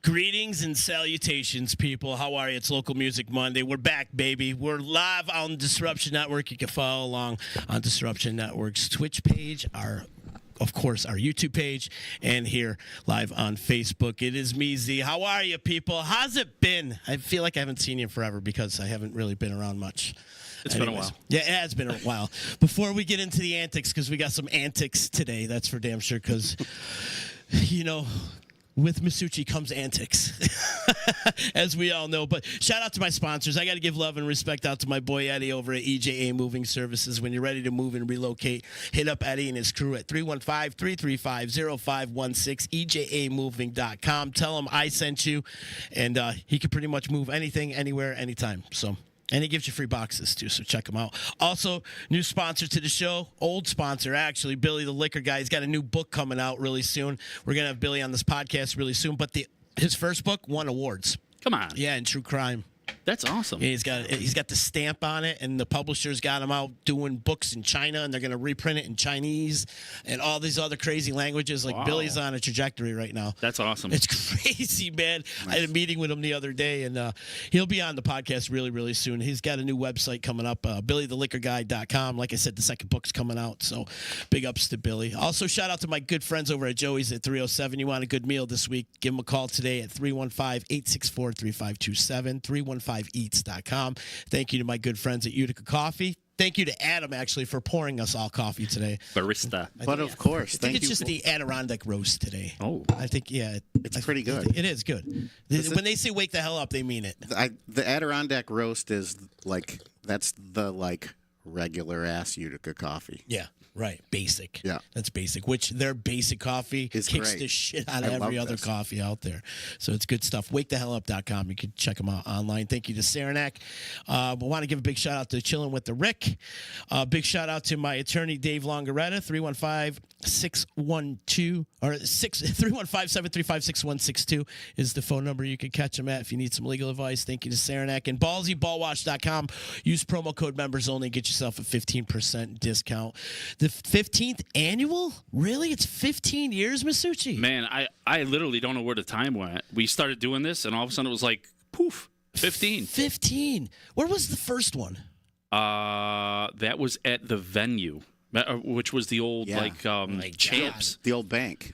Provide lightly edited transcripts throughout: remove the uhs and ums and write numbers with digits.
Greetings and salutations, people. How are you? It's Local Music Monday. We're back, baby. We're live on Disruption Network. You can follow along on Disruption Network's Twitch page, of course, our YouTube page, and here live on Facebook. It is me, Z. How are you, people? How's it been? I feel like I haven't seen you forever because I haven't really been around much. It's been a while. Yeah, it has been a while. Before we get into the antics, because we got some antics today, that's for damn sure, because, you know, with Massucci comes antics, as we all know. But shout out to my sponsors. I got to give love and respect out to my boy Eddie over at EJA Moving Services. When you're ready to move and relocate, hit up Eddie and his crew at 315-335-0516, EJAmoving.com. Tell him I sent you, and he can pretty much move anything, anywhere, anytime. And he gives you free boxes, too, so check him out. Also, new sponsor to the show, old sponsor, actually, Billy the Liquor Guy. He's got a new book coming out really soon. We're going to have Billy on this podcast really soon, but his first book won awards. Come on. Yeah, in true crime. That's awesome. Yeah, he's got the stamp on it, and the publishers got him out doing books in China, and they're going to reprint it in Chinese and all these other crazy languages. Like, wow. Billy's on a trajectory right now. That's awesome. It's crazy, man. Nice. I had a meeting with him the other day, and he'll be on the podcast really, really soon. He's got a new website coming up, BillyTheLiquorGuy.com. Like I said, the second book's coming out, so big ups to Billy. Also, shout out to my good friends over at Joey's at 307. You want a good meal this week, give them a call today at 315-864-3527, 315eats.com. Thank you to my good friends at Utica Coffee. Thank you to Adam, actually, for pouring us all coffee today. Barista. But of course. I think it's just the Adirondack roast today. Oh. I think, yeah. It's pretty good. It is good. When they say wake the hell up, they mean it. The Adirondack roast is that's the regular ass Utica coffee. Yeah. Right, basic. Yeah. That's basic, which their basic coffee kicks great. the shit out of every other coffee out there. So it's good stuff. WakeTheHellUp.com. You can check them out online. Thank you to Saranac. I want to give a big shout out to Chillin' with the Rick. Big shout out to my attorney, Dave Longaretta, 315-735-6162 is the phone number you can catch him at if you need some legal advice. Thank you to Saranac. And BallsyBallwash.com. Use promo code members only. Get yourself a 15% discount. The 15th annual? Really? It's 15 years, Massucci? Man, I literally don't know where the time went. We started doing this, and all of a sudden it was like, poof, 15. 15. Where was the first one? That was at the venue, which was the old, Champs. The old bank.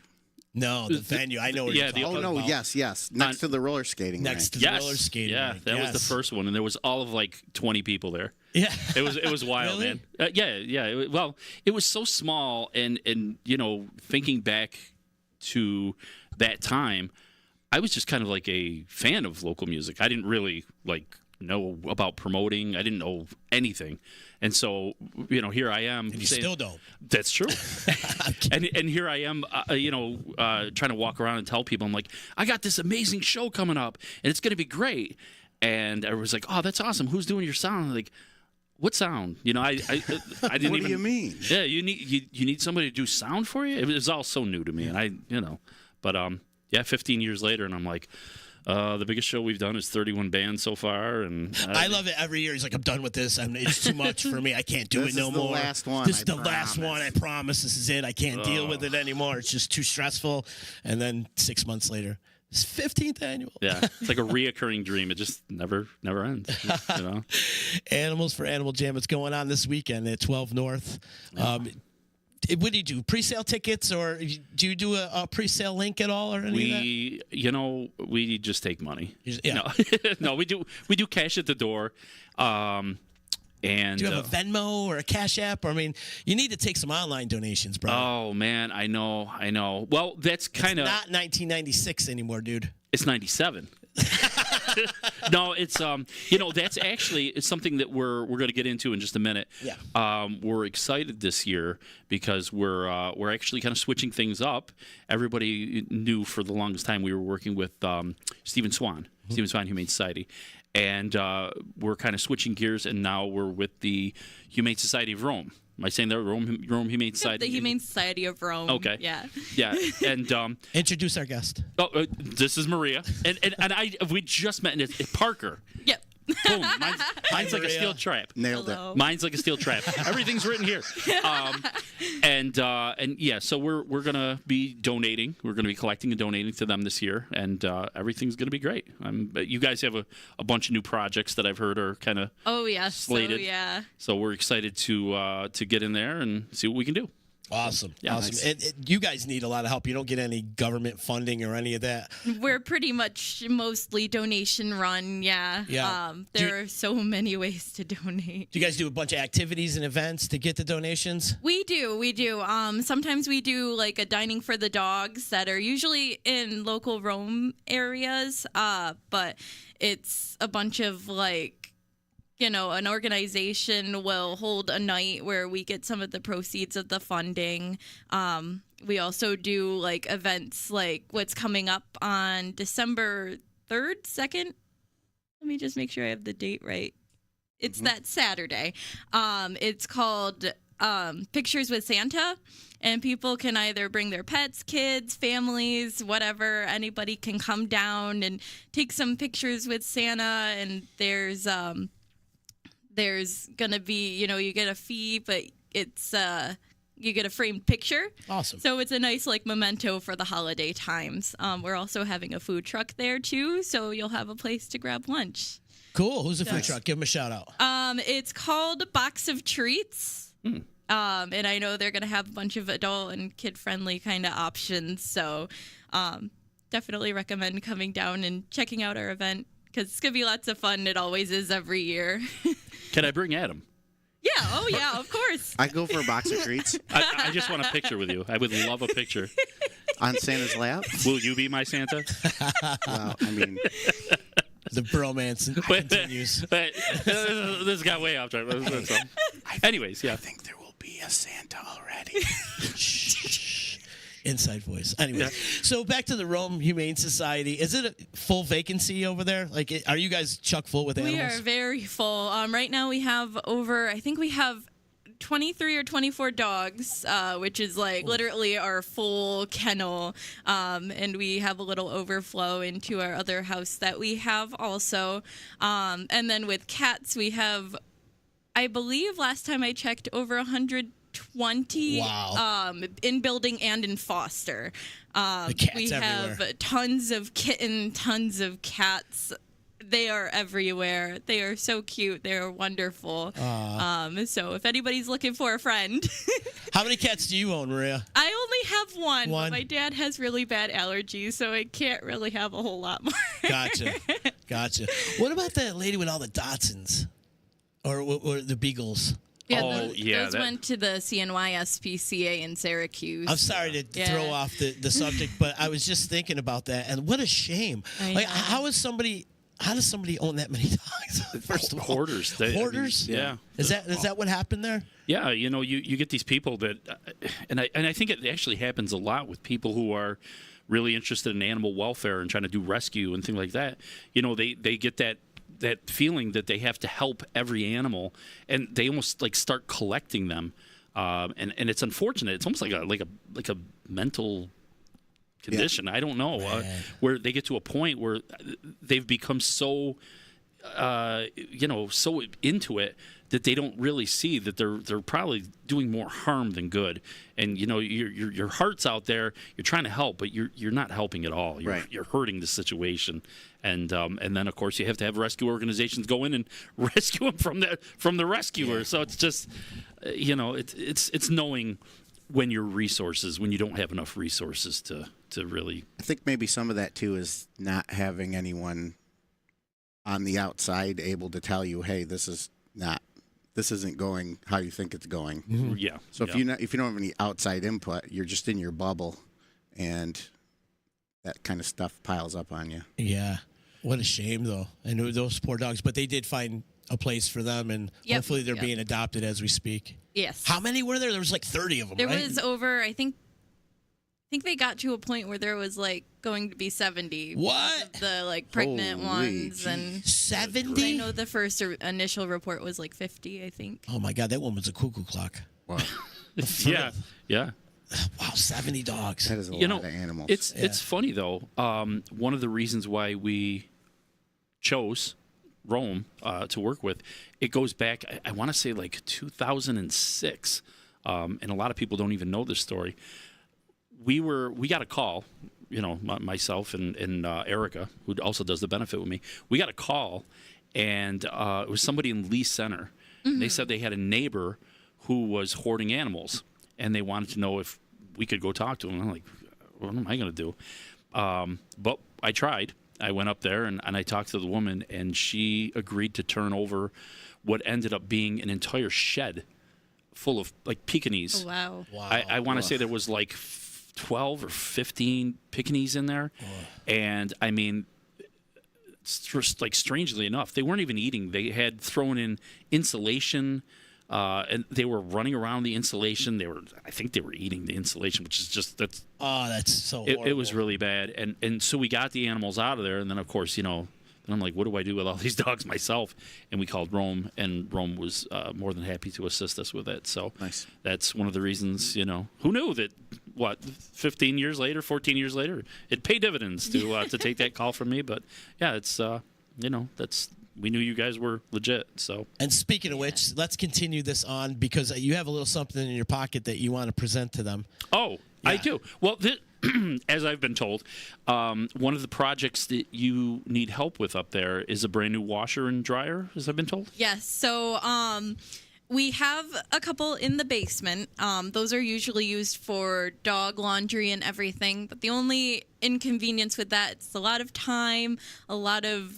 No, the venue. I know where you're talking about. Yes. Next to the roller skating rink. Next to the roller skating rink. That was the first one, and there was all of 20 people there. Yeah. It was wild, really? Man. Yeah. Well, it was so small, and thinking back to that time, I was just kind of like a fan of local music. I didn't really know about promoting. I didn't know anything. And so, here I am. And you still don't. That's true. and here I am, trying to walk around and tell people, I'm like, I got this amazing show coming up, and it's going to be great. And everyone's like, oh, that's awesome. Who's doing your sound? I'm like, what sound? I didn't what even. What do you mean? Yeah, you need somebody to do sound for you? It was all so new to me, and But 15 years later, and I'm like, the biggest show we've done is 31 bands so far, and I love it every year. He's like, I'm done with this. It's too much for me. I can't do it no more. This is the last one. This is the last one. I promise. This is it. I can't deal with it anymore. It's just too stressful. And then 6 months later, it's 15th annual. Yeah, it's like a reoccurring dream. It just never ends. Animals for Animal Jam. It's going on this weekend at 12 North. What do you do? Pre-sale tickets, or do you do a pre-sale link at all, or any of that? We just take money. Yeah. No, we do cash at the door. And do you have a Venmo or a Cash App? You need to take some online donations, bro. Oh man, I know. Well, that's kind of not 1996 anymore, dude. It's 97. No, it's that's actually something that we're going to get into in just a minute. Yeah. We're excited this year because we're actually kind of switching things up. Everybody knew for the longest time we were working with Stephen Swan Humane Society. And we're kind of switching gears, and now we're with the Humane Society of Rome. Am I saying that? Rome Humane Society? The Humane Society of Rome. Okay. Yeah. Yeah. And introduce our guest. This is Maria, and we just met. And it's Parker. Yep. Boom. Mine's like a steel trap. Nailed Hello. Mine's like a steel trap. Everything's written here. And yeah, so we're gonna be donating. We're gonna be collecting and donating to them this year, and everything's gonna be great. But you guys have a bunch of new projects that I've heard are kind of Oh yes. slated. Oh yeah. So we're excited to get in there and see what we can do. Awesome. Yeah, awesome. nice. And you guys need a lot of help. You don't get any government funding or any of that. We're pretty much mostly donation run. Yeah. Yeah. There are so many ways to donate. Do you guys do a bunch of activities and events to get the donations? We do. Sometimes we do like a dining for the dogs that are usually in local Rome areas. But it's a bunch of like, an organization will hold a night where we get some of the proceeds of the funding. We also do like events like what's coming up on December 3rd, 2nd. Let me just make sure I have the date right. It's that Saturday. It's called Pictures with Santa. And people can either bring their pets, kids, families, whatever. Anybody can come down and take some pictures with Santa. And there's going to be, you get a fee, but it's you get a framed picture. Awesome. So it's a nice like memento for the holiday times. We're also having a food truck there too, so you'll have a place to grab lunch. Cool. Who's the food truck? Give them a shout out. It's called Box of Treats. And I know they're going to have a bunch of adult and kid-friendly kind of options. So definitely recommend coming down and checking out our event because it's going to be lots of fun. It always is every year. Can I bring Adam? Yeah. Oh, yeah, of course. I go for a box of treats I just want a picture with you. I would love a picture. on Santa's lap. Will you be my Santa? Well, I mean, The bromance continues. But this got way off track. Anyways, yeah. I think there will be a Santa already. Inside voice. Anyway, so back to the Rome Humane Society. Is it a full vacancy over there? Like, are you guys chock full with animals? We are very full. Right now we have I think we have 23 or 24 dogs, which is like literally our full kennel. And we have a little overflow into our other house that we have also. And then with cats, we have, I believe last time I checked, over 120 Wow. in building and in foster. The cats we have everywhere. tons of tons of cats. They are everywhere. They are so cute. They are wonderful. So if anybody's looking for a friend, How many cats do you own, Maria? I only have one. One? But my dad has really bad allergies, so I can't really have a whole lot more. Gotcha. What about that lady with all the Dachshunds? Or the Beagles? Yeah, Oh, those, yeah, those that- went to the CNY SPCA in Syracuse. I'm sorry to throw off the subject, but I was just thinking about that, and what a shame. I Like, know. how does somebody own that many dogs? First of all, Hoarders. Hoarders? Yeah. Is that what happened there? Yeah, you get these people that, and I think it actually happens a lot with people who are really interested in animal welfare and trying to do rescue and things like that. They get that feeling that they have to help every animal, and they almost like start collecting them, and it's unfortunate. It's almost like a mental condition. I don't know, where they get to a point where they've become so so into it that they don't really see that they're probably doing more harm than good. And your heart's out there, you're trying to help, but you're not helping at all. You're hurting the situation. And then of course you have to have rescue organizations go in and rescue them from the rescuer. Yeah. So it's just it's knowing when you don't have enough resources to really. I think maybe some of that too is not having anyone on the outside able to tell you, hey, this isn't going how you think it's going. Mm-hmm. Yeah. So if you don't have any outside input, you're just in your bubble, and that kind of stuff piles up on you. Yeah. What a shame, though. And those poor dogs, but they did find a place for them, and hopefully they're being adopted as we speak. Yes. How many were there? There was like 30 of them, There right? was over, I think they got to a point where there was like going to be 70. What? The like pregnant Holy ones, and 70? I know the first initial report was like 50, I think. Oh my God, that one was a cuckoo clock. Wow. Yeah. Wow, 70 dogs. That is a lot of animals. It's funny though. One of the reasons why we chose Rome to work with. It goes back, I want to say like 2006, and a lot of people don't even know this story. We got a call, myself and Erica, who also does the benefit with me. We got a call, and it was somebody in Lee Center. Mm-hmm. They said they had a neighbor who was hoarding animals, and they wanted to know if we could go talk to him. I'm like, what am I going to do? But I tried. I went up there, and I talked to the woman, and she agreed to turn over what ended up being an entire shed full of, like, Pekingese. Oh, wow. I want to say there was, like, 12 or 15 Pekingese in there. And, I mean, just, like, strangely enough, they weren't even eating. They had thrown in insulation, and they were running around the insulation. I think they were eating the insulation, which is just, that's so horrible. It was really bad. And so we got the animals out of there, and then, of course, then I'm like, what do I do with all these dogs myself? And we called Rome, and Rome was more than happy to assist us with it. So nice. That's one of the reasons, who knew that, 15 years later, 14 years later, it paid dividends to take that call from me. But, yeah, it's, we knew you guys were legit. So. And speaking of which, let's continue this on because you have a little something in your pocket that you want to present to them. Oh, yeah. I do. Well, as I've been told, one of the projects that you need help with up there is a brand new washer and dryer, as I've been told. Yes. So we have a couple in the basement. Those are usually used for dog laundry and everything. But the only inconvenience with that, it's a lot of time, a lot of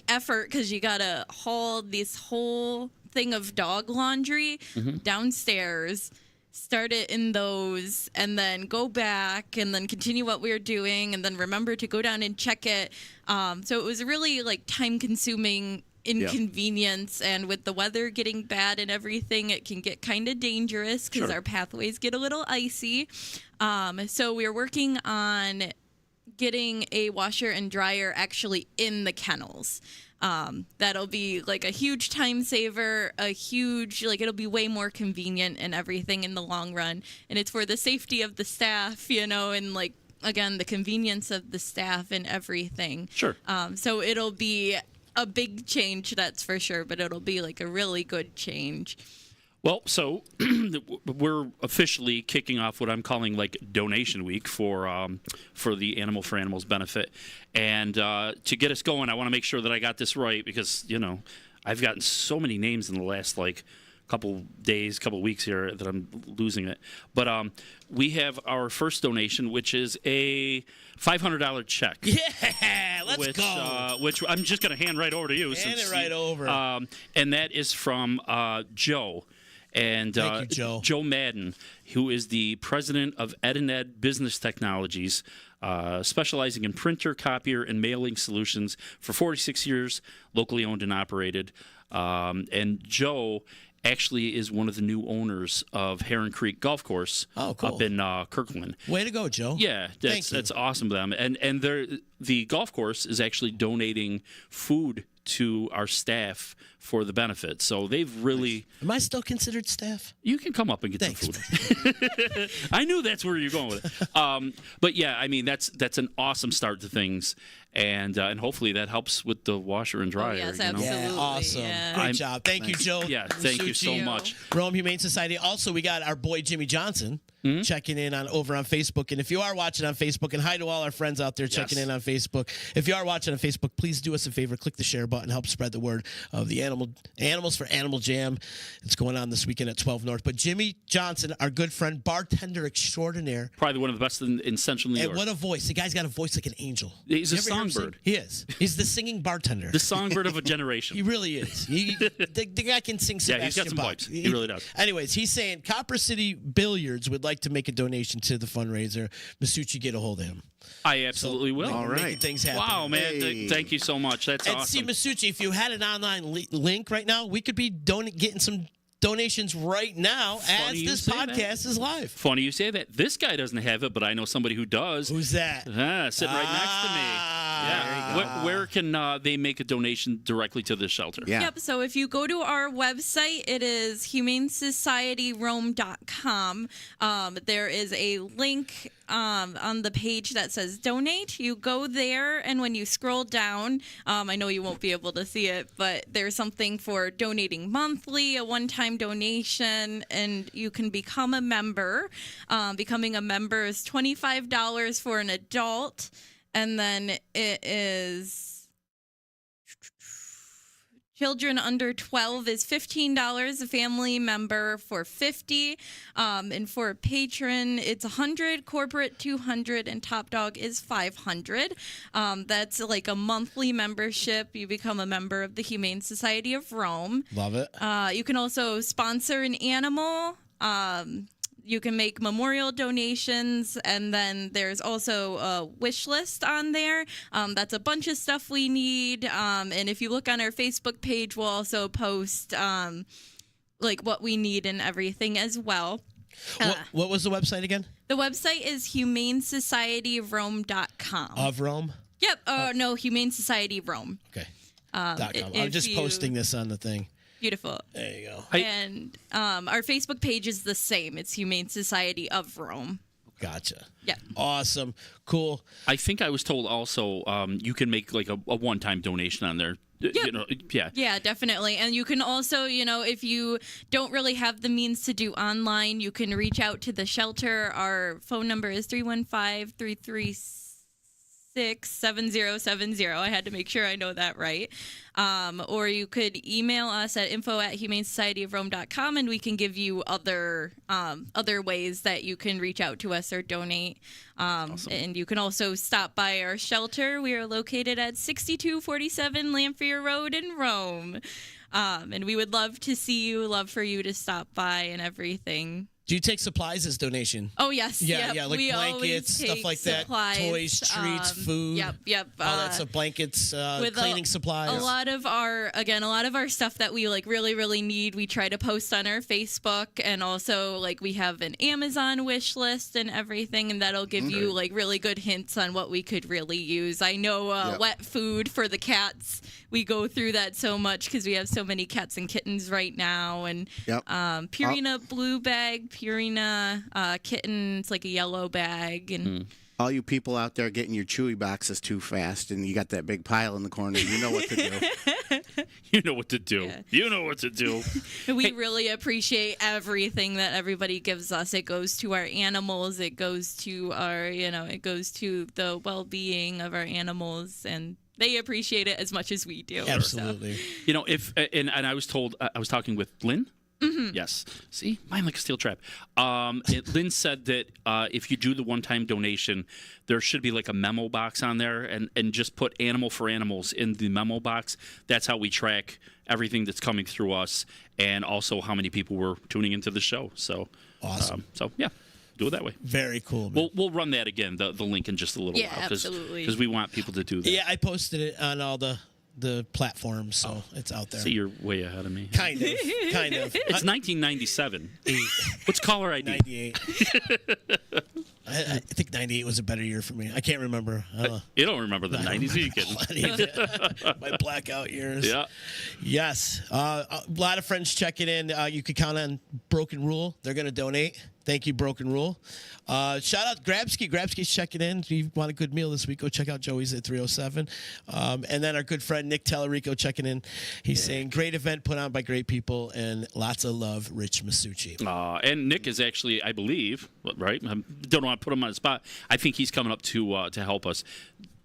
effort because you got to haul this whole thing of dog laundry downstairs. Start it in those and then go back and then continue what we were doing and then remember to go down and check it. So it was really time consuming inconvenience. And with the weather getting bad and everything, it can get kind of dangerous because our pathways get a little icy. So we're working on getting a washer and dryer actually in the kennels. That'll be a huge time saver, it'll be way more convenient and everything in the long run. And it's for the safety of the staff, and again, the convenience of the staff and everything. Sure. So it'll be a big change, that's for sure, but it'll be a really good change. Well, so we're officially kicking off what I'm calling donation week for the Animal for Animals benefit. And to get us going, I want to make sure that I got this right because, I've gotten so many names in the last couple weeks here that I'm losing it. But we have our first donation, which is a $500 check. Yeah, let's go. Which I'm just going to hand right over to you. Hand it right over. And that is from Joe. And Thank you, Joe. Joe Madden, who is the president of Ed & Ed Business Technologies, specializing in printer, copier, and mailing solutions for 46 years, locally owned and operated. And Joe actually is one of the new owners of Heron Creek Golf Course up in Kirkland. Way to go, Joe. Yeah, that's awesome of them. And the golf course is actually donating food to our staff for the benefit. So they've really... Am I still considered staff? You can come up and get some food. I knew that's where you're going with it. But yeah, I mean, that's an awesome start to things. And hopefully that helps with the washer and dryer. Yes, absolutely. Yeah, awesome. Yeah. Great job. Thank you, Joe. Yeah, thank you so much. Rome Humane Society. Also, we got our boy Jimmy Johnson checking in over on Facebook. And if you are watching on Facebook, and hi to all our friends out there checking in on Facebook. If you are watching on Facebook, please do us a favor. Click the share button. Help spread the word of the Animals for Animal Jam. It's going on this weekend at 12 North. But Jimmy Johnson, our good friend, bartender extraordinaire. Probably one of the best in Central New York. And what a voice. The guy's got a voice like an angel. He's a songbird. He is. He's the singing bartender. The songbird of a generation. He really is. The guy can sing Sebastian Yeah, he's got some Bach. pipes. He really does. Anyways, he's saying Copper City Billiards would like to make a donation to the fundraiser. Massucci, get a hold of him. I absolutely will. All right. Making things happen. Wow, man. Hey. Thank you so much. That's And awesome. see, Massucci, if you had an online link right now, we could be getting some donations right now Funny as you this say podcast is live. Funny you say that. This guy doesn't have it, but I know somebody who does. Who's that? Sitting right next to me. Yeah. Where can they make a donation directly to the shelter? Yeah. Yep. So if you go to our website, it is humanesocietyRome.com. There is a link on the page that says donate. You go there, and when you scroll down, I know you won't be able to see it, but there's something for donating monthly, a one-time donation, and you can become a member. Becoming a member is $25 for an adult, and then it is children under 12 is $15, a family member for $50, and for a patron it's $100, corporate $200, and top dog is $500. That's like a monthly membership. You become a member of the Humane Society of Rome. Love it. You can also sponsor an animal. You can make memorial donations, and then there's also a wish list on there. That's a bunch of stuff we need. And if you look on our Facebook page, we'll also post like what we need and everything as well. What was the website again? The website is humanesocietyofrome.com. Of Rome? Yep. No, Humane Society Rome. Okay. .com. I'm if just you- posting this on the thing. Beautiful. There you go. And our Facebook page is the same. It's Humane Society of Rome. Gotcha. Yeah. Awesome. Cool. I think I was told also you can make like a one-time donation on there. You know, yeah. Yeah, definitely. And you can also, if you don't really have the means to do online, you can reach out to the shelter. Our phone number is 315-336-7070. I had to make sure I know that right. Or you could email us at info@humanesocietyofrome.com, and we can give you other ways that you can reach out to us or donate. Awesome. And you can also stop by our shelter. We are located at 6247 Lamphria Road in Rome. And we would love to see you, love for you to stop by and everything. Do you take supplies as donation? Oh, yes. Yeah, yep. like we blankets, always stuff like take that, supplies, toys, treats, food. Yep. All that stuff, blankets, with cleaning supplies. A lot of our stuff that we like really need, we try to post on our Facebook, and also like we have an Amazon wish list and everything, and that'll give you like really good hints on what we could really use. I know wet food for the cats. We go through that so much because we have so many cats and kittens right now, and Purina blue bag, Purina kitten, it's like a yellow bag, and All you people out there getting your Chewy boxes too fast, and you got that big pile in the corner, you know what to do. You know what to do. Yeah. You know what to do. we really appreciate everything that everybody gives us. It goes to our animals. It goes to our, it goes to the well-being of our animals, and they appreciate it as much as we do. Absolutely. You know, and I was told, I was talking with Lynn. Mm-hmm. Yes. See, mine like a steel trap. Lynn said that if you do the one-time donation, there should be like a memo box on there, and just put animal for animals in the memo box. That's how we track everything that's coming through us, and also how many people were tuning into the show. So Awesome. Yeah, do it that way. Very cool, man. We'll run that again, the link in just a little while. Absolutely. Because we want people to do that. Yeah, I posted it on all the platforms, so it's out there. So you're way ahead of me. Kind of. It's 1997. What's caller ID? 98. I think 98 was a better year for me. I can't remember. You don't remember the 90s, you kidding? My blackout years. Yeah. Yes. A lot of friends checking in. You could count on Broken Rule. They're going to donate. Thank you, Broken Rule. Shout out Grabsky. Grabsky's checking in. If you want a good meal this week, go check out Joey's at 307. And then our good friend Nick Tellerico checking in. He's saying, great event put on by great people, and lots of love, Rich Massucci. And Nick is actually, I believe, right? I don't want to put him on the spot. I think he's coming up to help us.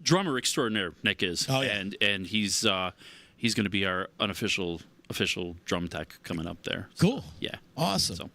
Drummer extraordinaire, Nick is. Oh, yeah. And he's going to be our official drum tech coming up there. Cool. Yeah. Awesome. So.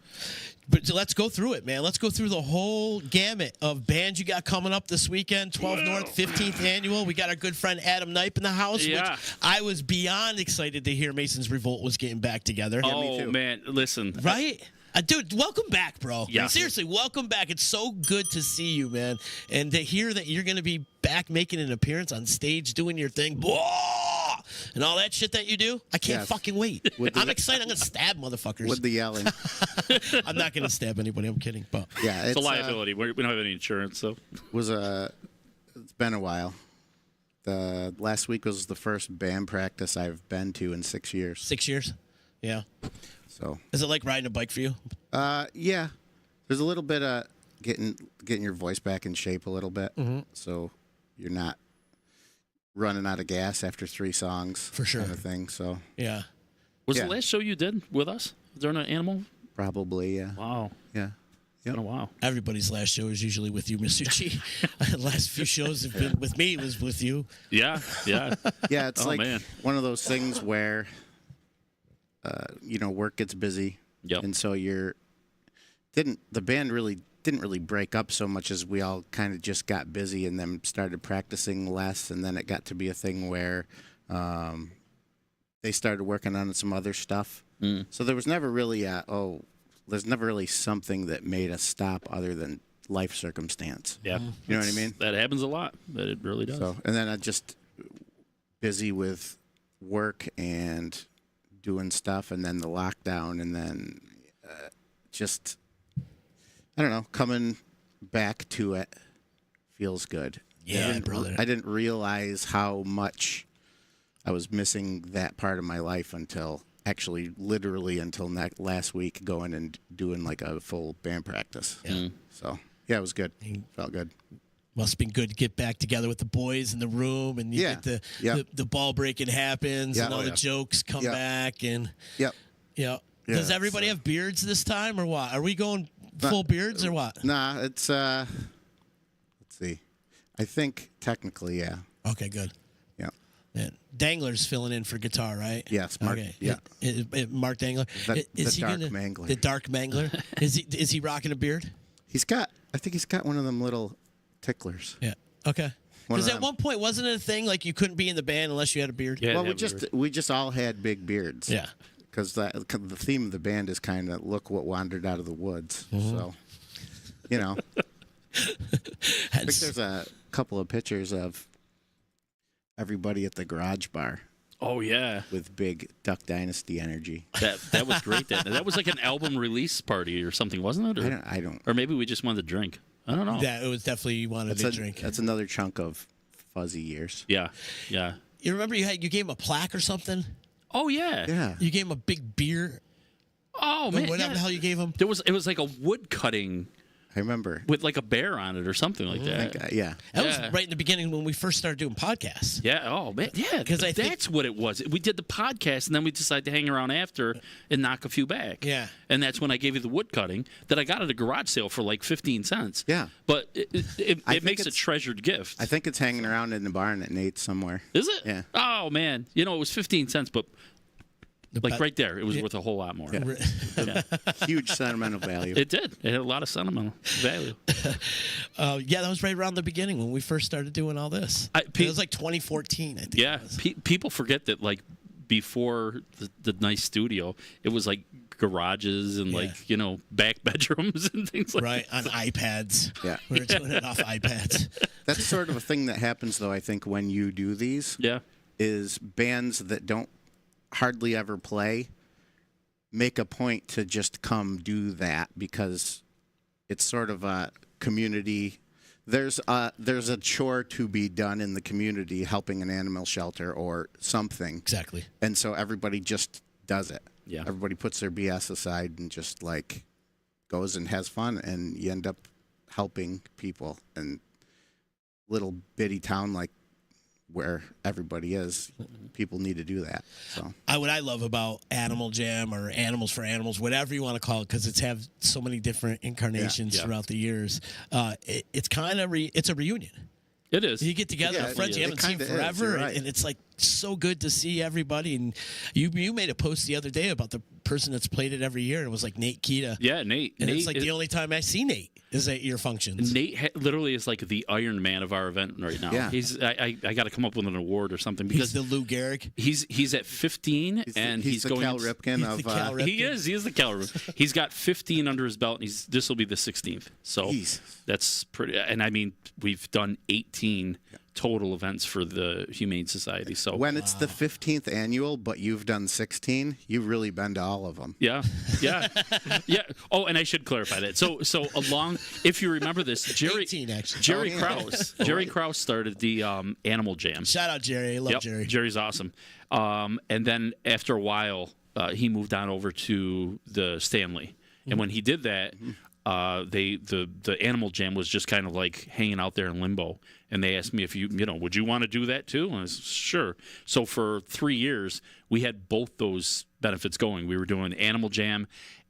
But let's go through it, man. Let's go through the whole gamut of bands you got coming up this weekend. 12 North, 15th Annual. We got our good friend Adam Nipe in the house, Yeah. which I was beyond excited to hear Mason's Revolt was getting back together. Oh, man, listen. Right? Dude, welcome back, bro. Yeah. Seriously, welcome back. It's so good to see you, man. And to hear that you're going to be back making an appearance on stage, doing your thing. Whoa! And all that shit that you do, I can't fucking wait. I'm excited. I'm going to stab motherfuckers. With the yelling. I'm not going to stab anybody. I'm kidding. But Yeah, It's a liability. We don't have any insurance, so. It's been a while. The last week was the first band practice I've been to in 6 years. 6 years? Yeah. So, Is it like riding a bike for you? yeah, there's a little bit of getting your voice back in shape a little bit, so you're not running out of gas after 3 songs, For sure. kind of thing. So, Yeah. Was Yeah. the last show you did with us during an animal? probably, yeah, Wow. yeah. It's been a while. Everybody's last show is usually with you, Massucci. Last few shows have been with me. Was with you. Yeah, yeah. Yeah, it's Oh, like man. one of those things where, work gets busy, Yep. and so the band really didn't really break up so much as we all kind of just got busy and then started practicing less, and then it got to be a thing where they started working on some other stuff. So there was never really there's never really something that made us stop other than life circumstance. Yeah. You know what I mean? That happens a lot. That it really does. So, and then I just busy with work and doing stuff, and then the lockdown, and then just, I don't know, coming back to it feels good. Yeah, brother. I didn't realize how much I was missing that part of my life until literally until last week, going and doing like a full band practice. Yeah. So, yeah, it was good. Felt good. Must have been good to get back together with the boys in the room, and you Yeah. get the ball breaking happens, Yeah. and all Oh, the yeah. see come Yeah. back, and Yep. yeah. Yeah, Does everybody have beards this time, or what? Are we going full beards or what? Nah, it's let's see. I think technically, yeah. Okay, good. Yeah. Yeah. Dangler's filling in for guitar, right? Yes, Mark. Okay. Yeah. Mark Dangler. The Is he dark gonna, mangler. The dark mangler. Is he rocking a beard? I think he's got one of them little ticklers. Yeah. Okay. One Because of at them. one point, wasn't it a thing like you couldn't be in the band unless you had a beard? Yeah, Well, yeah, we just all had big beards. Yeah. Because the theme of the band is kind of look what wandered out of the woods. So, I think there's a couple of pictures of everybody at the garage bar Oh yeah, with big Duck Dynasty energy. that was great. That was like an album release party or something, wasn't it? I don't. Or maybe we just wanted to drink. I don't know. Yeah, it was definitely you wanted to drink. That's another chunk of fuzzy years. Yeah, yeah. You remember you gave him a plaque or something? Oh yeah. Yeah. You gave him a big beer. Oh man. Whatever yeah. the hell you gave him. It was like a wood cutting I remember. with like a bear on it or something like I that. think, yeah. That Yeah. was right in the beginning when we first started doing podcasts. Yeah. Oh man. Yeah. 'Cause I think- that's what it was. We did the podcast and then we decided to hang around after and knock a few back. Yeah. And that's when I gave you the wood cutting that I got at a garage sale for like 15 cents. Yeah. But I it think makes a it's- treasured gift. I think it's hanging around in the barn at Nate's somewhere. Is it? Yeah. Oh man. It was 15 cents, but like right there, it was worth a whole lot more. Yeah. Huge sentimental value. It did. It had a lot of sentimental value. Yeah, that was right around the beginning when we first started doing all this. It was like 2014, I think. Yeah, It was. people forget that like before the nice studio, it was like garages and like back bedrooms and things like Right, on iPads. Yeah. We were doing it off iPads. That's sort of a thing that happens, though, I think, when you do these, Yeah, is bands that don't hardly ever play make a point to just come do that because it's sort of a community. There's a chore to be done in the community helping an animal shelter or something. Exactly. And so everybody just does it. Yeah. Everybody puts their BS aside and just like goes and has fun, and you end up helping people. And little bitty town like where everybody is, people need to do that. So What I love about Animal Jam or Animals for Animals, whatever you want to call it, because it's have so many different incarnations Yeah. throughout the years. It's kind of it's a reunion. it is. You get together Yeah, with friends you it haven't seen kinda is, forever, you're right. and it's like so good to see everybody. And you made a post the other day about the person that's played it every year, and it was like Nate Kita. Yeah, Nate. And Nate it's like the only time I see Nate is at your functions. Nate literally is like the Iron Man of our event right now. Yeah. I got to come up with an award or something He's because the Lou Gehrig. he's at 15 and he's the going Cal Ripken He's of the Cal Ripken. He is the Caliber. He's got 15 under his belt, and this will be the 16th. So Jeez. that's pretty. And I mean, we've done 18 total events for the Humane Society. So When it's the 15th annual, but you've done 16, you've really been to all of them. yeah. Oh, and I should clarify that. So along, if you remember this, 18, actually. Jerry Krause started the Animal Jam. Shout out, Jerry. I love Yep, Jerry. Jerry's awesome. And then after a while, he moved on over to the Stanley. And when he did that, the Animal Jam was just kind of like hanging out there in limbo. And they asked me if would you want to do that too? And I said, sure. So for 3 years, we had both those benefits going. We were doing Animal Jam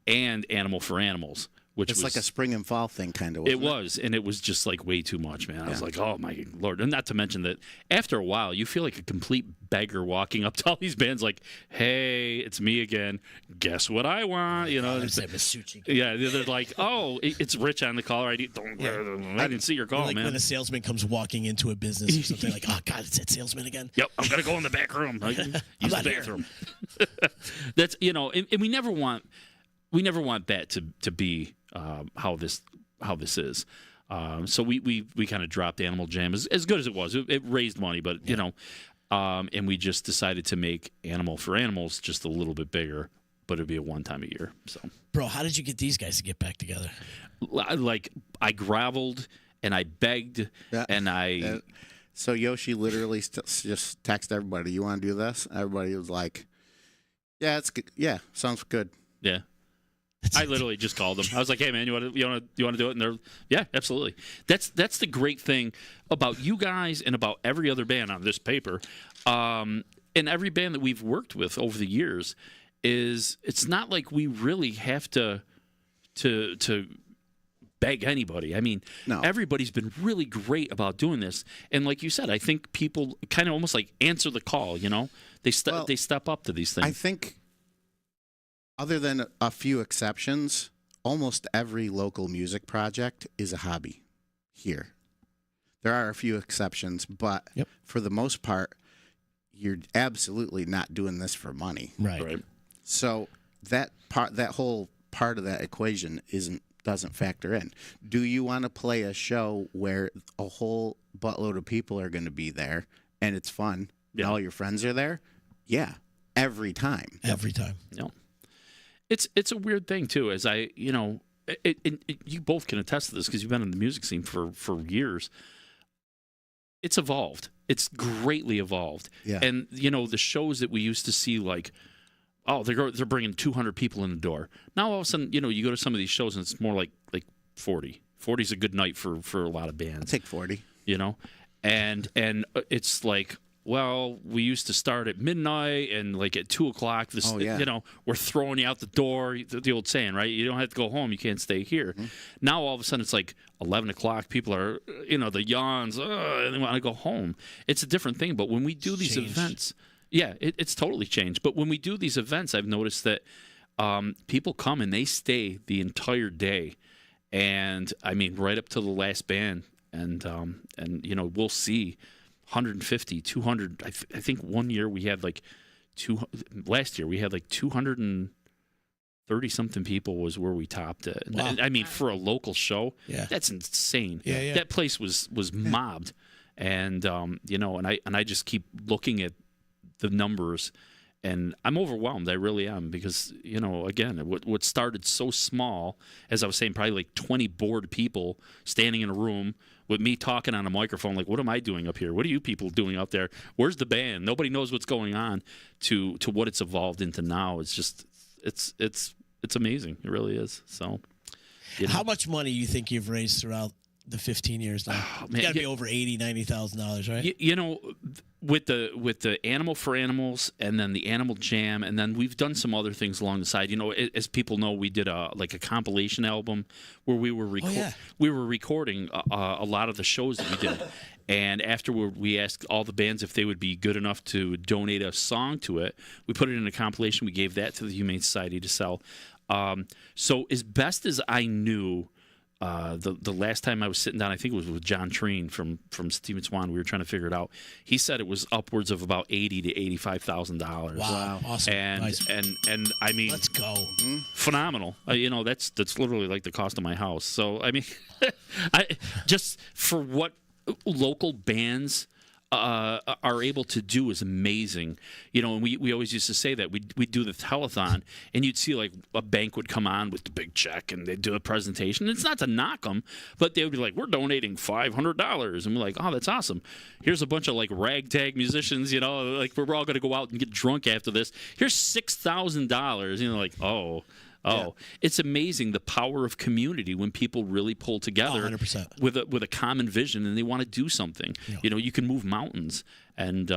and Animal for Animals, which It's was like a spring and fall thing, kind of. it was, and it was just like way too much, man. I was like, oh my Lord. And not to mention that after a while, you feel like a complete beggar walking up to all these bands like, hey, it's me again. Guess what I want? That's that Massucci. Yeah, they're like, oh, it's Rich on the caller ID. I didn't see your call, Like man. when a salesman comes walking into a business or something like, oh, God, it's that salesman again. Yep, I'm gonna go in the back room. Use the not here. bathroom. That's and we never want that to be how this is. So we kind of dropped Animal Jam as good as it was. It raised money, but and we just decided to make Animal for Animals just a little bit bigger, but it'd be a one time a year. So, Bro, how did you get these guys to get back together? like I groveled and I begged and I. So Yoshi literally just texted everybody, "You want to do this?" Everybody was like, "Yeah, it's good. Yeah, sounds good." Yeah. I literally just called them. I was like, "Hey, man, you want to do it?" And they're, "Yeah, absolutely." That's the great thing about you guys and about every other band on this paper, and every band that we've worked with over the years is it's not like we really have to beg anybody. I mean, No. everybody's been really great about doing this, and like you said, I think people kind of almost like answer the call. They step up to these things. I think, other than a few exceptions, almost every local music project is a hobby here. There are a few exceptions, but Yep. for the most part, you're absolutely not doing this for money. Right. So that whole part of that equation doesn't factor in. Do you want to play a show where a whole buttload of people are going to be there and it's fun and all your friends are there? Yeah, every time. Every time. No. It's a weird thing too, as you both can attest to this because you've been in the music scene for years. It's evolved. It's greatly evolved. Yeah. And the shows that we used to see, like, oh, they're bringing 200 people in the door. Now all of a sudden, you go to some of these shows and it's more like 40. 40 is a good night for a lot of bands. Take 40. And it's like, well, we used to start at midnight and like at 2:00. We're throwing you out the door. The old saying, right? You don't have to go home. You can't stay here. Mm-hmm. Now all of a sudden it's like 11:00. People are, the yawns, and they want to go home. It's a different thing. But when we do these events, it's totally changed. But when we do these events, I've noticed that people come and they stay the entire day, and I mean right up to the last band, and we'll see 150, 200. I think one year we had last year we had 230 something people was where we topped it. Wow. I mean, for a local show, that's insane. Yeah. That place was mobbed, and and I just keep looking at the numbers, and I'm overwhelmed. I really am, because again, what started so small, as I was saying, probably 20 bored people standing in a room with me talking on a microphone, like, what am I doing up here? What are you people doing out there? Where's the band? Nobody knows what's going on. To what it's evolved into now. It's just it's amazing. It really is. So, How much money you think you've raised throughout the 15 years now? It's got to be over $80,000-$90,000, right? With the Animal for Animals and then the Animal Jam, and then we've done some other things along the side. As people know, we did a compilation album where we were recording a lot of the shows that we did. And afterward, we asked all the bands if they would be good enough to donate a song to it. We put it in a compilation. We gave that to the Humane Society to sell. So as best as I knew, the last time I was sitting down, I think it was with John Treen from Stephen Swan. We were trying to figure it out. He said it was upwards of about $80,000 to $85,000. Wow, awesome! And nice. and I mean, Let's go. Phenomenal. That's literally like the cost of my house. So I mean, just for what local bands are able to do is amazing. And we always used to say that we'd do the telethon, and you'd see like a bank would come on with the big check, and they'd do a presentation. It's not to knock them, but they would be like, "We're donating $500," and we're like, "Oh, that's awesome! Here's a bunch of like ragtag musicians, like we're all going to go out and get drunk after this. Here's $6,000." Like, oh. Yeah. It's amazing the power of community when people really pull together 100%. with a common vision and they want to do something. Yeah. You can move mountains, and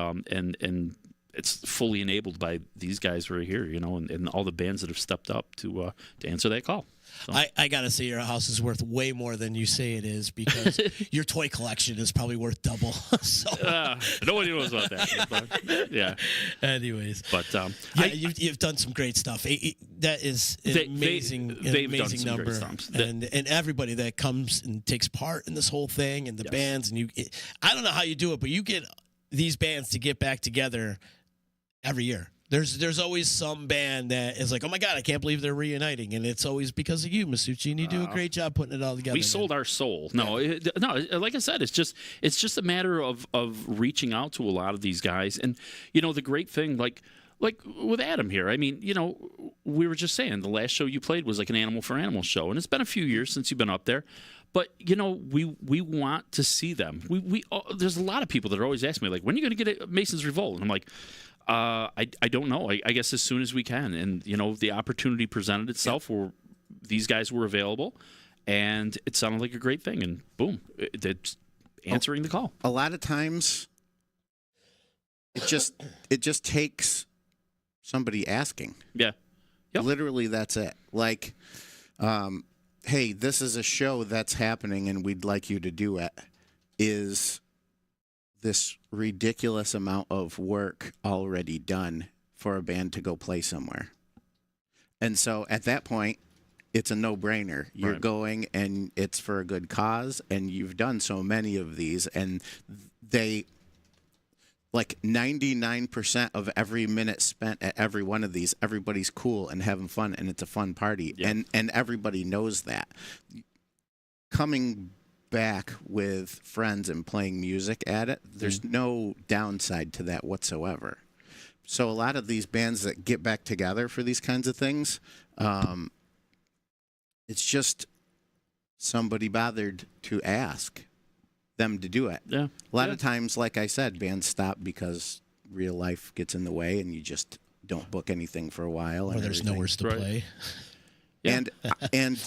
it's fully enabled by these guys right here. And all the bands that have stepped up to answer that call. So. I gotta say your house is worth way more than you say it is, because your toy collection is probably worth double. So nobody knows about that. But, yeah. Anyways, but you've done some great stuff. That is an amazing done number, and everybody that comes and takes part in this whole thing, and the bands, and I don't know how you do it, but you get these bands to get back together every year. There's always some band that is like, oh my God, I can't believe they're reuniting, and it's always because of you, Massucci, and you do a great job putting it all together. We sold our soul. No, like I said, it's just a matter of reaching out to a lot of these guys, and the great thing, like with Adam here, I mean, we were just saying the last show you played was like an Animal for Animal show, and it's been a few years since you've been up there. But we want to see them. There's a lot of people that are always asking me, like, when are you going to get a Mason's Revolt? And I'm like, I don't know. I guess as soon as we can. And the opportunity presented itself where these guys were available, and it sounded like a great thing. And boom, it's answering the call. A lot of times, it just takes somebody asking. Yeah. Yep. Literally, that's it. Like, hey, this is a show that's happening, and we'd like you to do it. Is this ridiculous amount of work already done for a band to go play somewhere? And so at that point, it's a no-brainer. You're Right. going, and it's for a good cause, and you've done so many of these, and they, like 99% of every minute spent at every one of these, everybody's cool and having fun, and it's a fun party, Yeah. and everybody knows that. Coming back with friends and playing music at it, there's no downside to that whatsoever. So a lot of these bands that get back together for these kinds of things, it's just somebody bothered to ask them to do it. Yeah. A lot of times, like I said, bands stop because real life gets in the way, and you just don't book anything for a while. or and there's everything. nowhere to Right. play. Yeah. And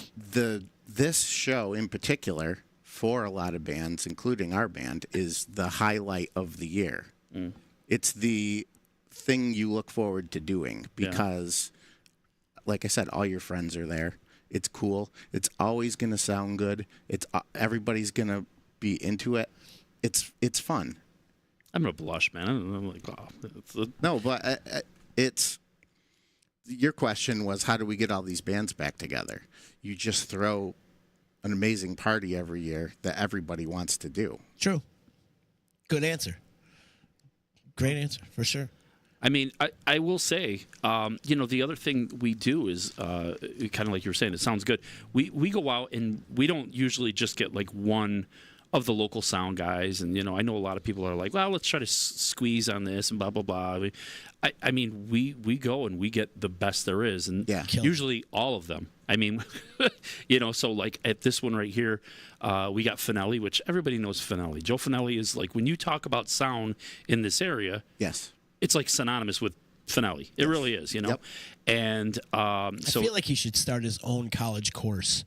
this show in particular, for a lot of bands, including our band, is the highlight of the year. It's the thing you look forward to doing because, like I said, all your friends are there. It's cool. It's always going to sound good. It's everybody's going to be into it. It's fun. I'm gonna blush, man. I'm like, oh, No, but it's your question was, how do we get all these bands back together? You just throw an amazing party every year that everybody wants to do. True. Good answer. Great answer, for sure. I mean, I will say, the other thing we do is kind of like you were saying. It sounds good. We go out and we don't usually just get like one of the local sound guys, and I know a lot of people are like, well, let's try to squeeze on this and blah blah blah. I mean, we go and we get the best there is, and Yeah. usually all of them. I mean, so like at this one right here, we got Finelli, which everybody knows Finelli. Joe Finelli is like, when you talk about sound in this area, Yes. it's like synonymous with Finelli. It really is, Yep. And I so feel like he should start his own college course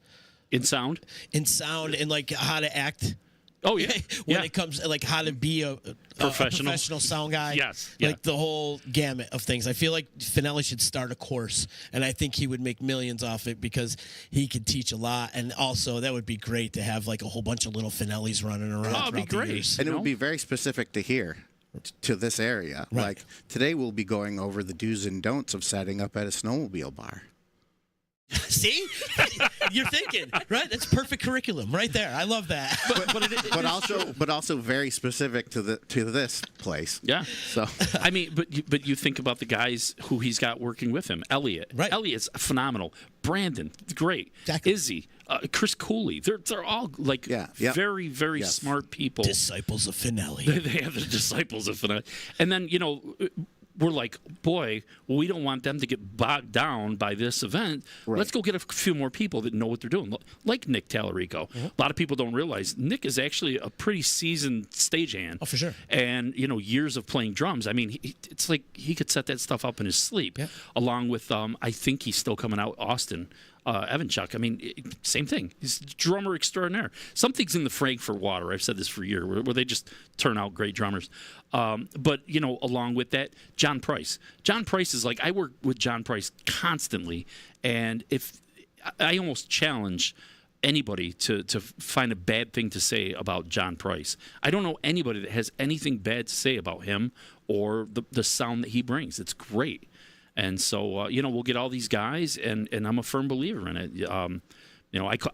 in sound. in sound and like how to act. Oh yeah, when it comes like how to be a professional sound guy. Yes, like the whole gamut of things. I feel like Finelli should start a course, and I think he would make millions off it because he could teach a lot, and also that would be great to have like a whole bunch of little Finellis running around. Oh, it'd be throughout the great. years. And it would be very specific to here, to this area. Right. Like today we'll be going over the do's and don'ts of setting up at a snowmobile bar. See? You're thinking, right? That's perfect curriculum right there. I love that. But also very specific to this place. Yeah. So I mean, but you think about the guys who he's got working with him. Elliot. Right. Elliot's phenomenal. Brandon, great. Exactly. Izzy, Chris Cooley. They're all like very, very Yes. smart people. Disciples of finale. They have the disciples of finale. And then, we're like, boy, we don't want them to get bogged down by this event. Right. Let's go get a few more people that know what they're doing, like Nick Tallarico. A lot of people don't realize Nick is actually a pretty seasoned stagehand. Oh, for sure. And, years of playing drums. I mean, it's like he could set that stuff up in his sleep, along with, I think he's still coming out, Austin. Evanchuk. I mean, same thing. He's drummer extraordinaire. Something's in the Frankfurt water. I've said this for years, where they just turn out great drummers. But along with that, John Price. John Price is like, I work with John Price constantly, and if I almost challenge anybody to find a bad thing to say about John Price. I don't know anybody that has anything bad to say about him or the sound that he brings. It's great. And so, we'll get all these guys, and I'm a firm believer in it.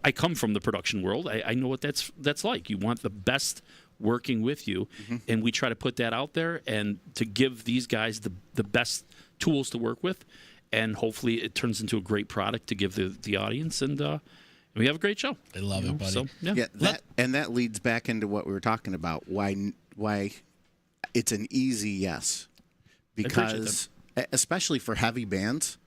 I come from the production world. I know what that's like. You want the best working with you, and we try to put that out there and to give these guys the best tools to work with, and hopefully it turns into a great product to give the audience, and we have a great show. I love it, buddy. So, that leads back into what we were talking about. Why it's an easy yes, because especially for heavy bands,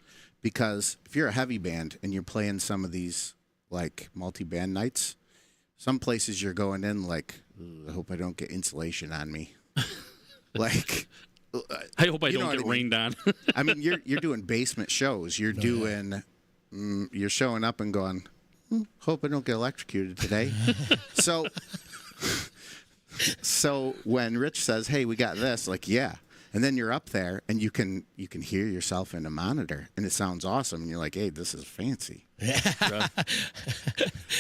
because if you're a heavy band and you're playing some of these like multi-band nights, some places you're going in like, I hope I don't get insulation on me. Like, I hope I don't get rained on. I mean, you're doing basement shows. You're doing, you're showing up and going, hope I don't get electrocuted today. So when Rich says, hey, we got this, like, yeah. And then you're up there and you can hear yourself in a monitor and it sounds awesome. And you're like, hey, this is fancy. Yeah.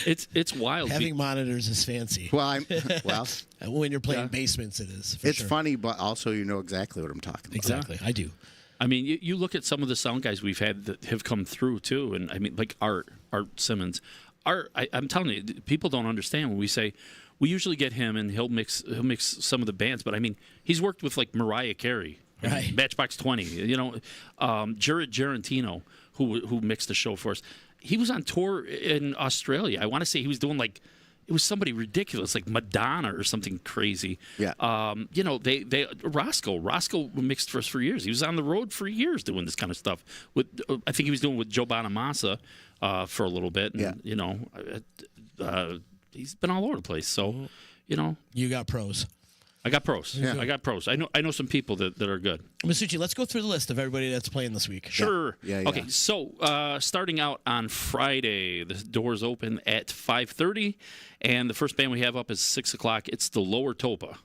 It's wild. Having monitors is fancy. Well, when you're playing basements, it is. For it's sure. funny, but also you know exactly what I'm talking about. Exactly. I do. I mean, you look at some of the sound guys we've had that have come through too, and I mean, like Art Simmons. I'm telling you, people don't understand when we say we usually get him and he'll mix some of the bands, but I mean, he's worked with like Mariah Carey, right. Matchbox 20, Jared Gerantino, who mixed the show for us. He was on tour in Australia. I want to say he was doing like, it was somebody ridiculous, like Madonna or something crazy. Yeah. Roscoe mixed for us for years. He was on the road for years doing this kind of stuff. I think he was doing with Joe Bonamassa for a little bit. And, he's been all over the place. So, You got pros. I got pros. Yeah. I got pros. I know some people that are good. Massucci, let's go through the list of everybody that's playing this week. Sure. Yeah. Okay, so starting out on Friday, the doors open at 5:30, and the first band we have up is 6 o'clock. It's the Lower Topa.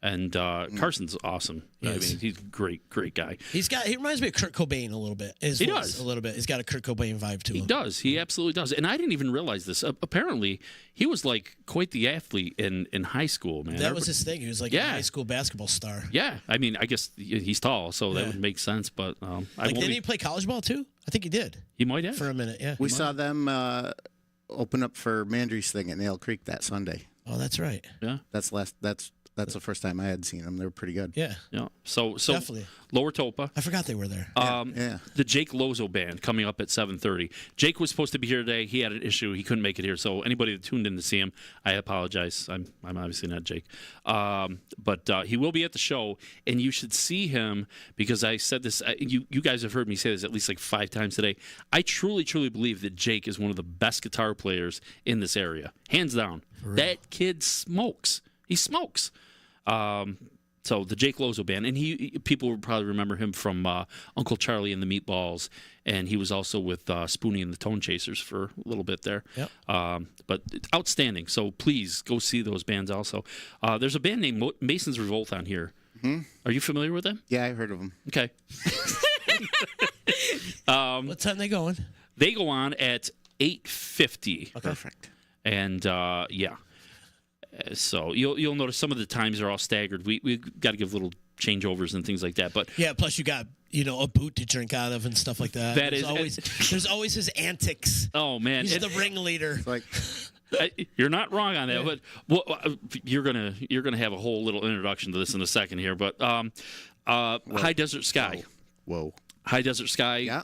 And Carson's awesome. I mean, he's a great guy. He reminds me of Kurt Cobain a little bit. He does. A little bit. He's got a Kurt Cobain vibe to him. He does. He absolutely does. And I didn't even realize this. Apparently, he was like quite the athlete in high school, man. That was his thing. He was like a high school basketball star. Yeah. I mean, I guess he's tall, so that would make sense. But didn't he play college ball too? I think he did. He might have. For a minute, yeah. We saw them open up for Mandry's thing at Nail Creek that Sunday. Oh, that's right. Yeah. That's the first time I had seen them. They were pretty good. Yeah. Yeah. So Definitely. Lower Topa. I forgot they were there. The Jake Lozo band coming up at 7:30. Jake was supposed to be here today. He had an issue. He couldn't make it here. So anybody that tuned in to see him, I apologize. I'm obviously not Jake. But he will be at the show, and you should see him because I said this. You guys have heard me say this at least like 5 times today. I truly, truly believe that Jake is one of the best guitar players in this area. Hands down. That kid smokes. He smokes. So the Jake Lozo band, and people will probably remember him from Uncle Charlie and the Meatballs, and he was also with Spoonie and the Tone Chasers for a little bit there. Yep. But outstanding. So please go see those bands also. There's a band named Mason's Revolt on here. Mm-hmm. Are you familiar with them? Yeah, I heard of them. Okay. What time they going? They go on at 8:50. Okay. Perfect. And so you'll notice some of the times are all staggered. We got to give little changeovers and things like that. But Yeah, plus you got a boot to drink out of and stuff like that. There's always his antics. Oh man, He's the ringleader. Like, you're not wrong on that, but you're gonna have a whole little introduction to this in a second here. But High Desert Sky. whoa. High Desert Sky Yeah.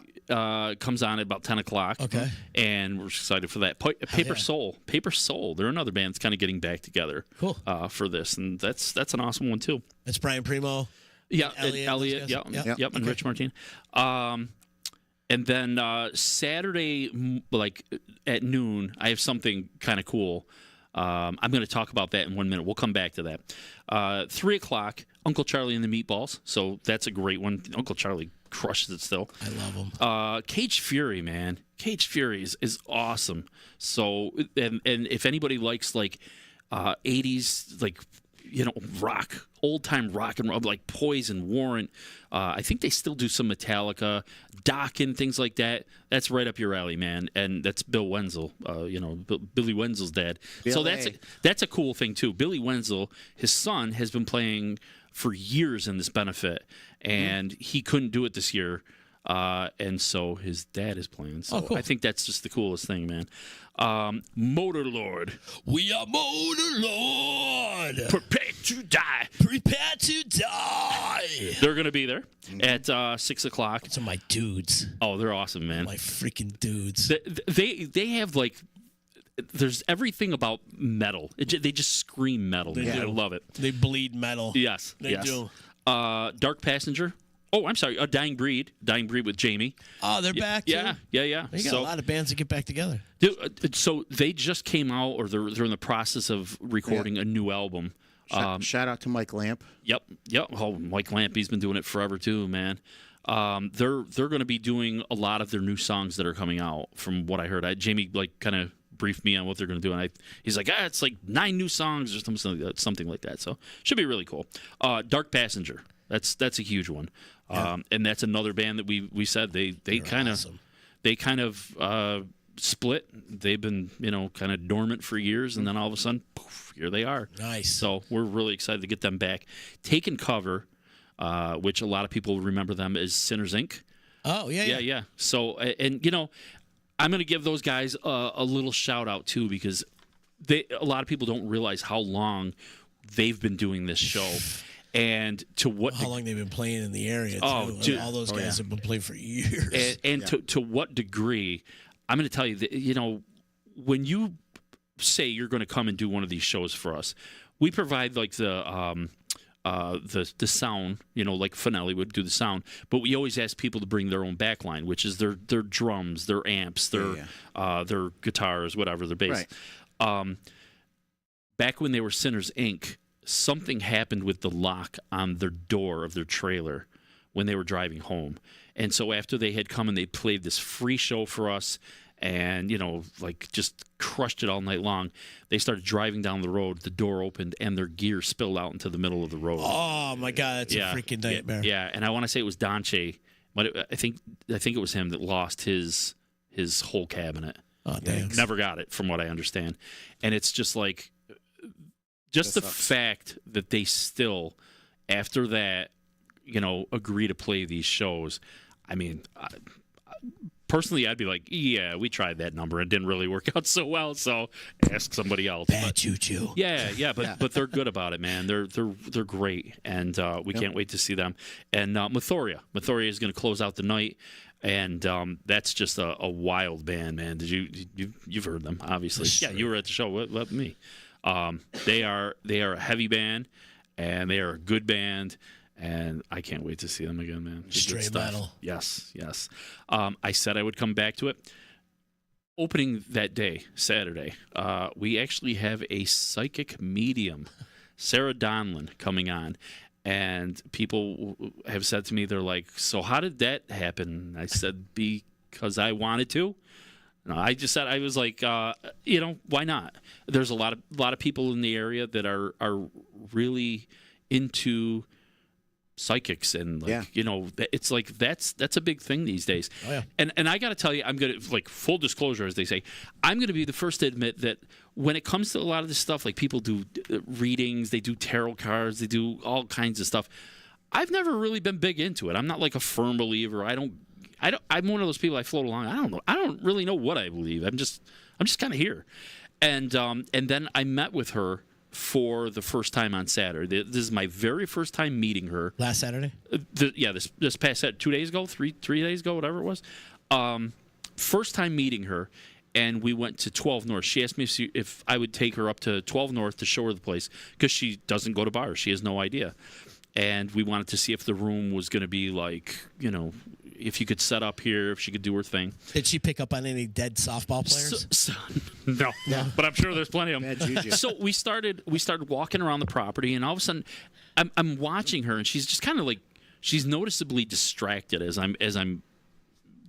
comes on at about 10 o'clock. Okay. And we're excited for that. Paper Soul. They're another band that's kind of getting back together. Cool. For this, and that's an awesome one too. That's Brian Primo. Yeah, Elliot, Elliot, those guys? yep, and Rich Martin. And then Saturday, like at noon, I have something kind of cool. I'm going to talk about that in 1 minute. We'll come back to that. 3 o'clock, Uncle Charlie and the Meatballs. So that's a great one. Uncle Charlie crushes it still. I love him. Cage Fury, man. Cage Fury is awesome. So, and if anybody likes like 80s, like, rock, old time rock and roll, like Poison, Warrant. I think they still do some Metallica, Dokken, things like that. That's right up your alley, man. And that's Bill Wenzel, Billy Wenzel's dad. So that's a cool thing too. Billy Wenzel, his son, has been playing for years in this benefit, and he couldn't do it this year. And so his dad is playing. So cool. I think that's just the coolest thing, man. Motor Lord. We are Motor Lord. Prepare to die. Prepare to die. They're going to be there at 6 o'clock. Those are my dudes. Oh, they're awesome, man. My freaking dudes. They have like, there's everything about metal. They just scream metal. They do. I love it. They bleed metal. Yes. They do. Dark Passenger. Oh, I'm sorry. Dying Breed. Dying Breed with Jamie. Oh, they're back too? Yeah. You got a lot of bands that get back together. Dude, so they just came out, or they're in the process of recording a new album. Shout out to Mike Lamp. Yep. Oh, Mike Lamp, he's been doing it forever too, man. They're going to be doing a lot of their new songs that are coming out. From what I heard, Jamie kind of briefed me on what they're going to do, and he's like, it's like 9 new songs or something like that. So should be really cool. Dark Passenger. That's a huge one. And that's another band that we said they kind of split. They've been kind of dormant for years, and then all of a sudden, poof, here they are. Nice. So we're really excited to get them back. Taken Cover, which a lot of people remember them as Sinners Inc. Oh yeah. So and I'm going to give those guys a little shout out too, because a lot of people don't realize how long they've been doing this show. And to what how long they've been playing in the area too. Dude. All those guys have been playing for years. And to what degree, I'm going to tell you that, when you say you're going to come and do one of these shows for us, we provide like the sound, like Finelli would do the sound, but we always ask people to bring their own backline, which is their drums, their amps, their guitars, whatever, their bass. Right. Back when they were Sinners Inc., something happened with the lock on their door of their trailer when they were driving home. And so after they had come and they played this free show for us and, just crushed it all night long, they started driving down the road, the door opened, and their gear spilled out into the middle of the road. Oh, my God, that's a freaking nightmare. Yeah, and I want to say it was Donche, but I think it was him that lost his whole cabinet. Oh, damn. Never got it, from what I understand. And it's just like... Just the fact that they still, after that, agree to play these shows. I mean, personally, I'd be like, yeah, we tried that number. It didn't really work out so well, so ask somebody else. Bad juju. Yeah, but they're good about it, man. They're great, and we can't wait to see them. And Mathoria is going to close out the night. And that's just a wild band, man. You've heard them, obviously? Sure. Yeah, you were at the show. What me? They are a heavy band, and they are a good band, and I can't wait to see them again, man. Straight metal. Yes. I said I would come back to it. Opening that day, Saturday, we actually have a psychic medium, Sarah Donlin, coming on. And people have said to me, they're like, so how did that happen? I said, because I wanted to. No, I just said, I was like, why not? There's a lot of people in the area that are really into psychics, and it's like that's a big thing these days. Oh, yeah. And I got to tell you, I'm gonna, like, full disclosure, as they say, I'm gonna be the first to admit that when it comes to a lot of this stuff, like people do readings, they do tarot cards, they do all kinds of stuff. I've never really been big into it. I'm not like a firm believer. I'm one of those people I float along. I don't really know what I believe. I'm just kind of here. And then I met with her for the first time on Saturday. This is my very first time meeting her. Last Saturday? This past Saturday, 2 days ago, three days ago, whatever it was. First time meeting her, and we went to 12 North. She asked me if I would take her up to 12 North to show her the place because she doesn't go to bars. She has no idea. And we wanted to see if the room was going to be like, if you could set up here, if she could do her thing. Did she pick up on any dead softball players? No, but I'm sure there's plenty of them. Bad juju. So we started walking around the property, and all of a sudden, I'm watching her, and she's just kind of like, she's noticeably distracted as I'm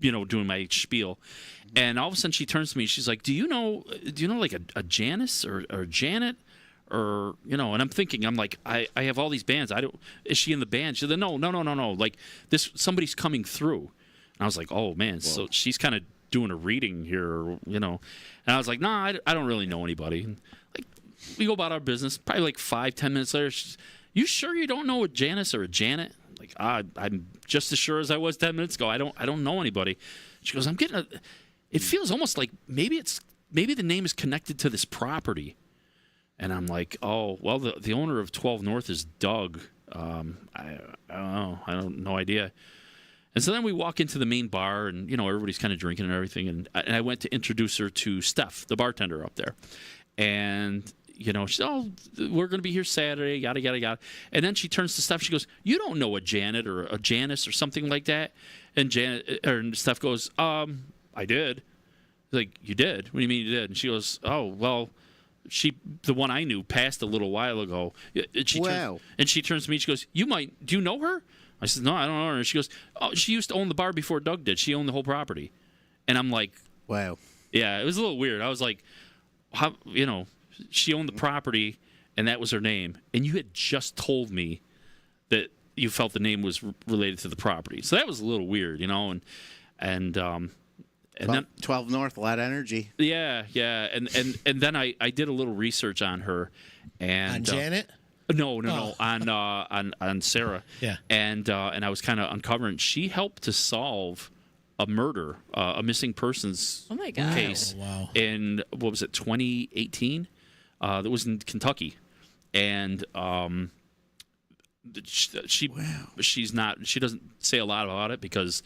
doing my spiel, and all of a sudden she turns to me, she's like, do you know like a Janice or Janet? Or and I'm thinking, I'm like, I have all these bands. Is she in the band? She said, no. Like this, somebody's coming through. And I was like, oh man, so she's kind of doing a reading here, And I was like, nah, I don't really know anybody. And like we go about our business. Probably like 5-10 minutes later, she's, you sure you don't know a Janice or a Janet? Like I'm just as sure as I was 10 minutes ago. I don't know anybody. She goes, it feels almost like maybe the name is connected to this property. And I'm like, oh, well, the owner of 12 North is Doug. I don't know. I don't no idea. And so then we walk into the main bar, and everybody's kind of drinking and everything. And I went to introduce her to Steph, the bartender up there. And she said, oh, we're going to be here Saturday, yada yada yada. And then she turns to Steph. She goes, you don't know a Janet or a Janice or something like that? And Steph goes, I did. Like, you did? What do you mean you did? And she goes, oh, well. The one I knew passed a little while ago. And she turns to me and she goes, do you know her? I said, no, I don't know her. And she goes, oh, she used to own the bar before Doug did. She owned the whole property. And I'm like, wow. Yeah, it was a little weird. I was like, how, she owned the property and that was her name. And you had just told me that you felt the name was related to the property. So that was a little weird, And then 12 North, a lot of energy. Yeah. And then I did a little research on her, and on Janet. No, on Sarah. Yeah. And I was kind of uncovering. She helped to solve a murder, a missing persons case. Oh, wow. In 2018? That was in Kentucky, and she doesn't say a lot about it because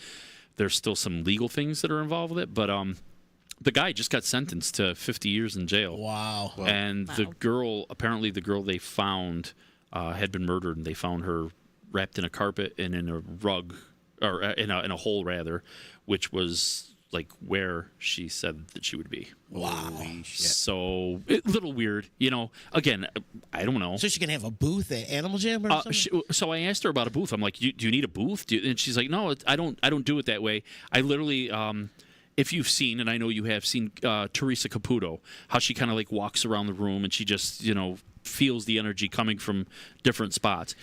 there's still some legal things that are involved with it, but the guy just got sentenced to 50 years in jail. Wow. And the girl they found had been murdered, and they found her wrapped in a carpet and in a rug, or in a hole rather, which was like where she said that she would be. Wow. So a little weird, Again, I don't know. So she can have a booth at Animal Jam or something? So I asked her about a booth. I'm like, do you need a booth? And she's like, no, I don't do it that way. I literally, if you've seen, and I know you have seen, Teresa Caputo, how she kind of like walks around the room and she just, feels the energy coming from different spots.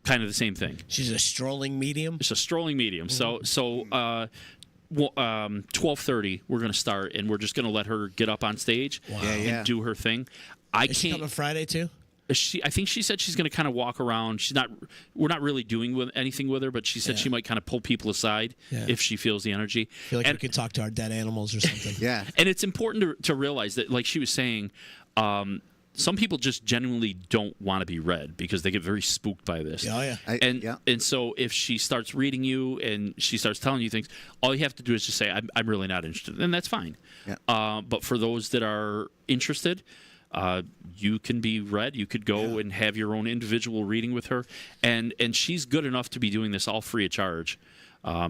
Kind of the same thing. She's a strolling medium? It's a strolling medium. So 12:30 we're going to start, and we're just going to let her get up on stage and do her thing. Is she coming Friday too? I think she said she's going to kind of walk around. We're not really doing anything with her, but she said she might kind of pull people aside if she feels the energy. I feel like we could talk to our dead animals or something. Yeah. And it's important to realize that, like she was saying, some people just genuinely don't want to be read because they get very spooked by this. Oh, yeah. And so if she starts reading you and she starts telling you things, all you have to do is just say, I'm really not interested. And that's fine. Yeah. But for those that are interested, you can be read. You could go and have your own individual reading with her. And she's good enough to be doing this all free of charge.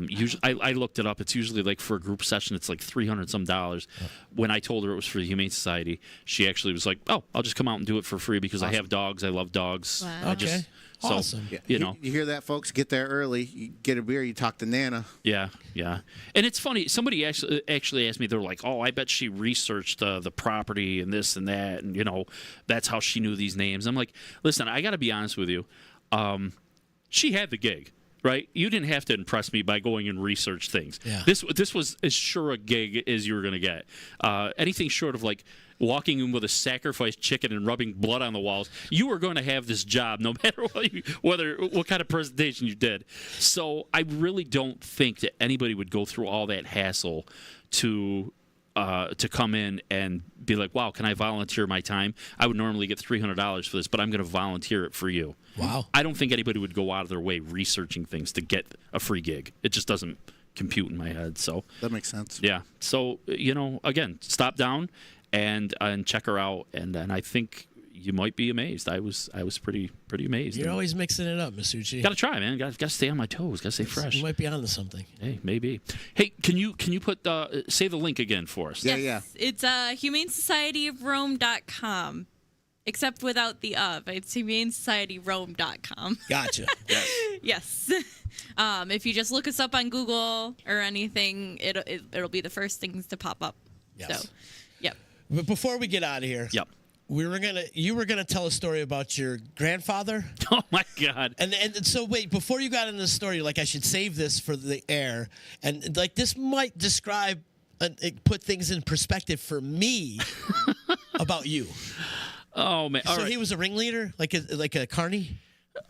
Usually, I looked it up. It's usually like for a group session, it's like $300 some. When I told her it was for the Humane Society, she actually was like, "Oh, I'll just come out and do it for free because I have dogs. I love dogs." Wow. Okay. Awesome. So, You hear that, folks? Get there early. You get a beer. You talk to Nana. Yeah. And it's funny. Somebody actually asked me. They're like, "Oh, I bet she researched the property and this and that, and that's how she knew these names." I'm like, "Listen, I got to be honest with you. She had the gig." Right, you didn't have to impress me by going and research things. Yeah. This was as sure a gig as you were going to get. Anything short of like walking in with a sacrificed chicken and rubbing blood on the walls, you were going to have this job no matter what kind of presentation you did. So I really don't think that anybody would go through all that hassle to come in and be like, wow, can I volunteer my time? I would normally get $300 for this, but I'm going to volunteer it for you. Wow. I don't think anybody would go out of their way researching things to get a free gig. It just doesn't compute in my head. So That makes sense. yeah. So, again, stop down and check her out. And I think you might be amazed. I was pretty amazed. You're always mixing it up, Massucci. Got to try, man. Got to stay on my toes. Got to stay fresh. You might be onto something. Hey, maybe. Hey, can you put say the link again for us? Yeah. It's humanesocietyofrome.com. Except without the of. It's humanesocietyRome.com. Gotcha. Yes. If you just look us up on Google or anything, it'll be the first things to pop up. Yes. So, yep. But before we get out of here, Yep. you were gonna tell a story about your grandfather. Oh my God. And so wait, before you got into the story, like I should save this for the air, and like this might describe, put things in perspective for me about you. Oh man. All So right. he was a ringleader, like a carny.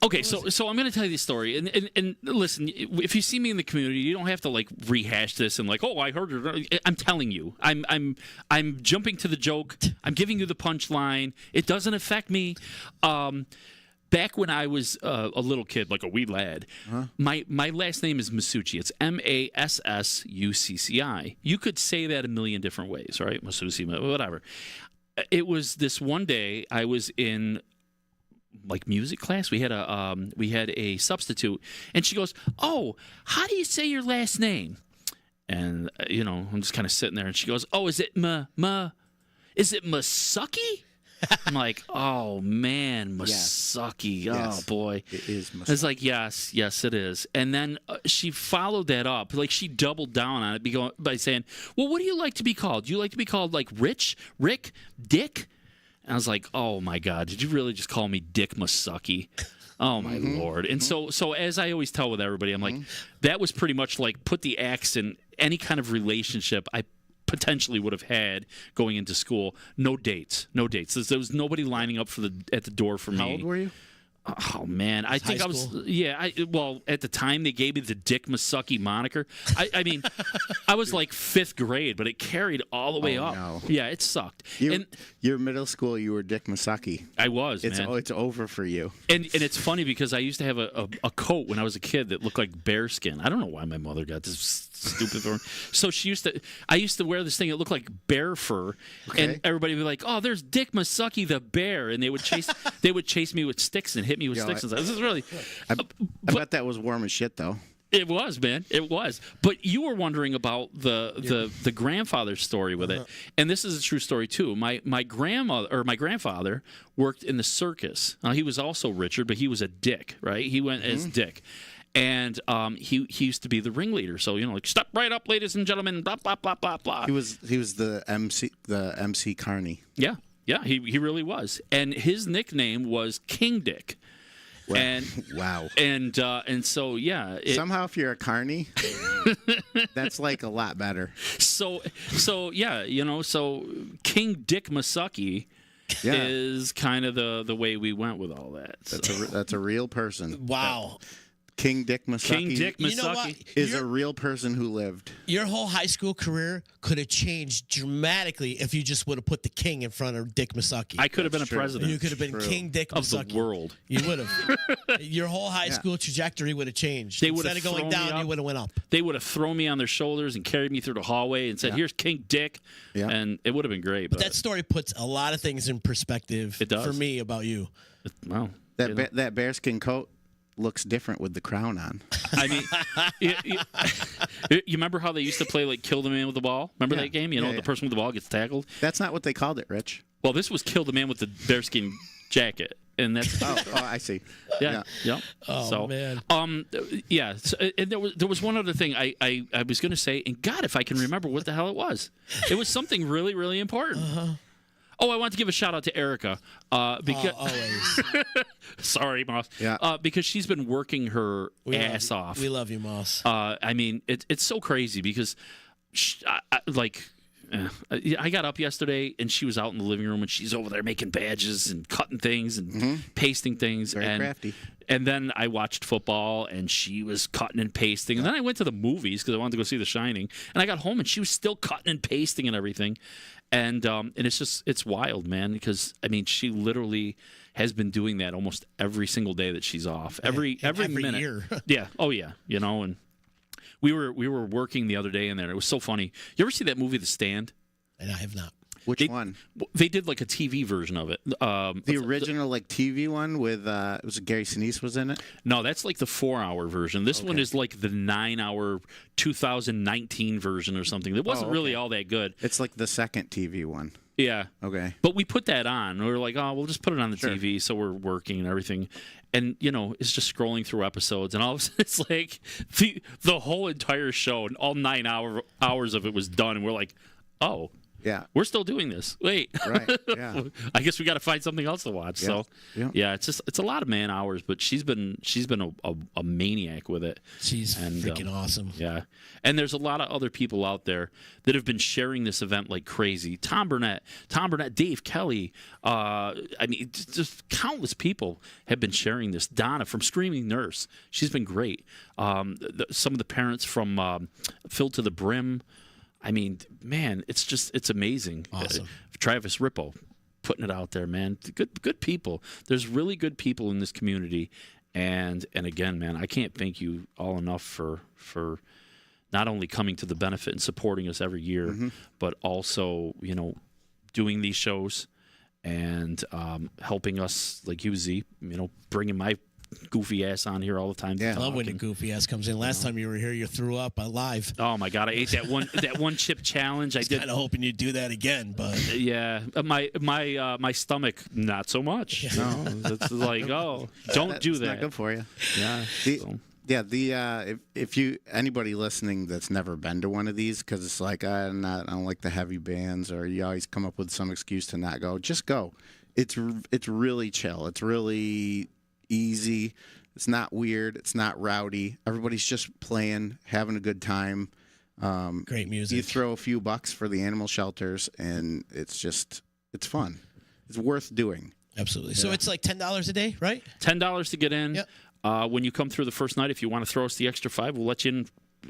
Okay, so I'm going to tell you the story, and listen, if you see me in the community, you don't have to like rehash this and like, oh, I heard it. I'm telling you, I'm jumping to the joke. I'm giving you the punchline. It doesn't affect me. Back when I was a little kid, like a wee lad, my last name is Massucci. It's Massucci. You could say that a million different ways, right? Massucci, whatever. It was this one day I was in like music class. We had a substitute, and she goes, "Oh, how do you say your last name?" And I'm just kind of sitting there, and she goes, "Oh, is it is it Massucci?" I'm like, "Oh man, Massucci. Yes. Oh boy, It is Massucci. It's like, yes, it is. And then she followed that up, like she doubled down on it by saying, "Well, what do you like to be called? Do you like to be called like Rich, Rick, Dick?" And I was like, "Oh my God, did you really just call me Dick Massucci?" Oh my Lord. And so as I always tell with everybody, I'm like, that was pretty much like put the axe in any kind of relationship I potentially would have had going into school. No dates. There was nobody lining up at the door for me. How old were you? Oh man, I think I was. Yeah, well, at the time they gave me the Dick Massucci moniker. I mean, I was like 5th grade, but it carried all the way up. No. Yeah, it sucked. Your middle school, you were Dick Massucci. I was, It's man. it's over for you. And it's funny because I used to have a coat when I was a kid that looked like bearskin. I don't know why my mother got this stupid thing. So I used to wear this thing that looked like bear fur, and everybody would be like, "Oh, there's Dick Massucci the bear," and they would chase me with sticks and hit me with sticks. And this is really. I bet that was warm as shit, though. It was, man. It was. But you were wondering about the grandfather story with it, and this is a true story too. My grandfather worked in the circus. He was also Richard, but he was a Dick, right? He went as Dick, and he used to be the ringleader. So like step right up, ladies and gentlemen, blah blah blah blah blah. He was the MC Carney. Yeah, he really was, and his nickname was King Dick. Well, And wow. And so yeah. Somehow, if you're a carny, that's like a lot better. So yeah, so King Dick Massucci is kind of the way we went with all that. So. That's a real person. Wow. King Dick Massucci. King Dick Massucci. You know what? Is a real person who lived. Your whole high school career could have changed dramatically if you just would have put the king in front of Dick Massucci. I could have been a true. president. You could have been True. King Dick of Massucci. the world. You would have. Your whole high school trajectory would have changed. They would Instead have of going thrown me down, you up. would have went up. They would have thrown me on their shoulders and carried me through the hallway and said, "Here's King Dick," and it would have been great. But That story puts a lot of things in perspective It does. for me about you. well, That bearskin coat looks different with the crown on. I mean, you remember how they used to play like kill the man with the ball? Remember that game? The person with the ball gets tackled. That's not what they called it, Rich. Well, this was kill the man with the bearskin jacket, and that's Oh, I see. yeah. Oh, So, man. yeah. So, and there was one other thing I was going to say, and God, if I can remember what the hell it was, it was something really, really important. Oh, I want to give a shout out to Erica because Always. sorry, Moss. Yeah. Because she's been working her ass off. We love you, Moss. I mean, it's so crazy because, like, I got up yesterday, and she was out in the living room, and she's over there making badges and cutting things and pasting things. Very crafty. And then I watched football, and she was cutting and pasting. And then I went to the movies because I wanted to go see The Shining. And I got home, and she was still cutting and pasting and everything. And it's wild, man, because, I mean, she literally has been doing that almost every single day that she's off. Every minute. year. Yeah. Oh, yeah. You know, and we were working the other day in there. It was so funny. You ever see that movie, The Stand? And I have not. Which one? They did like a TV version of it. The original like TV one with it was Gary Sinise was in it. No, that's like the 4-hour version. This one is like the 9-hour 2019 version or something. It wasn't really all that good. It's like the second TV one. Yeah. Okay. But we put that on. We were like, oh, we'll just put it on the TV, so we're working and everything. And, you know, it's just scrolling through episodes, and all of a sudden it's like the whole entire show, and all 9 hours of it was done, and we're like, oh. Yeah. We're still doing this. Wait. Right. Yeah. I guess we got to find something else to watch. Yeah. So, Yeah. it's a lot of man hours, but she's been a maniac with it. She's freaking awesome. Yeah. And there's a lot of other people out there that have been sharing this event like crazy. Tom Burnett, Dave Kelly. I mean, just countless people have been sharing this. Donna from Screaming Nurse. She's been great. Some of the parents from Filled to the Brim. I mean, man, it's amazing. Awesome. Travis Rippo putting it out there, man. Good people. There's really good people in this community. And again, man, I can't thank you all enough for not only coming to the benefit and supporting us every year, but also, you know, doing these shows and helping us, like you, Z, you know, bringing my goofy ass on here all the time. Yeah. I love when the goofy ass comes in. Last time you were here, you threw up live. Oh my God, I ate that one chip challenge. I did. Kind of hoping you'd do that again, but Yeah, my stomach not so much. No, it's like, oh, don't do It's that. not good for you. Yeah. If you anybody listening that's never been to one of these, because it's like I don't like the heavy bands, or you always come up with some excuse to not go. Just go. It's really chill. It's really easy. It's not weird. It's not rowdy. Everybody's just playing, having a good time. great music. You throw a few bucks for the animal shelters, and it's fun. It's worth doing. Absolutely. So it's like $10 a day, right? $10 to get in. Yep. When you come through the first night, if you want to throw us the extra $5, we'll let you in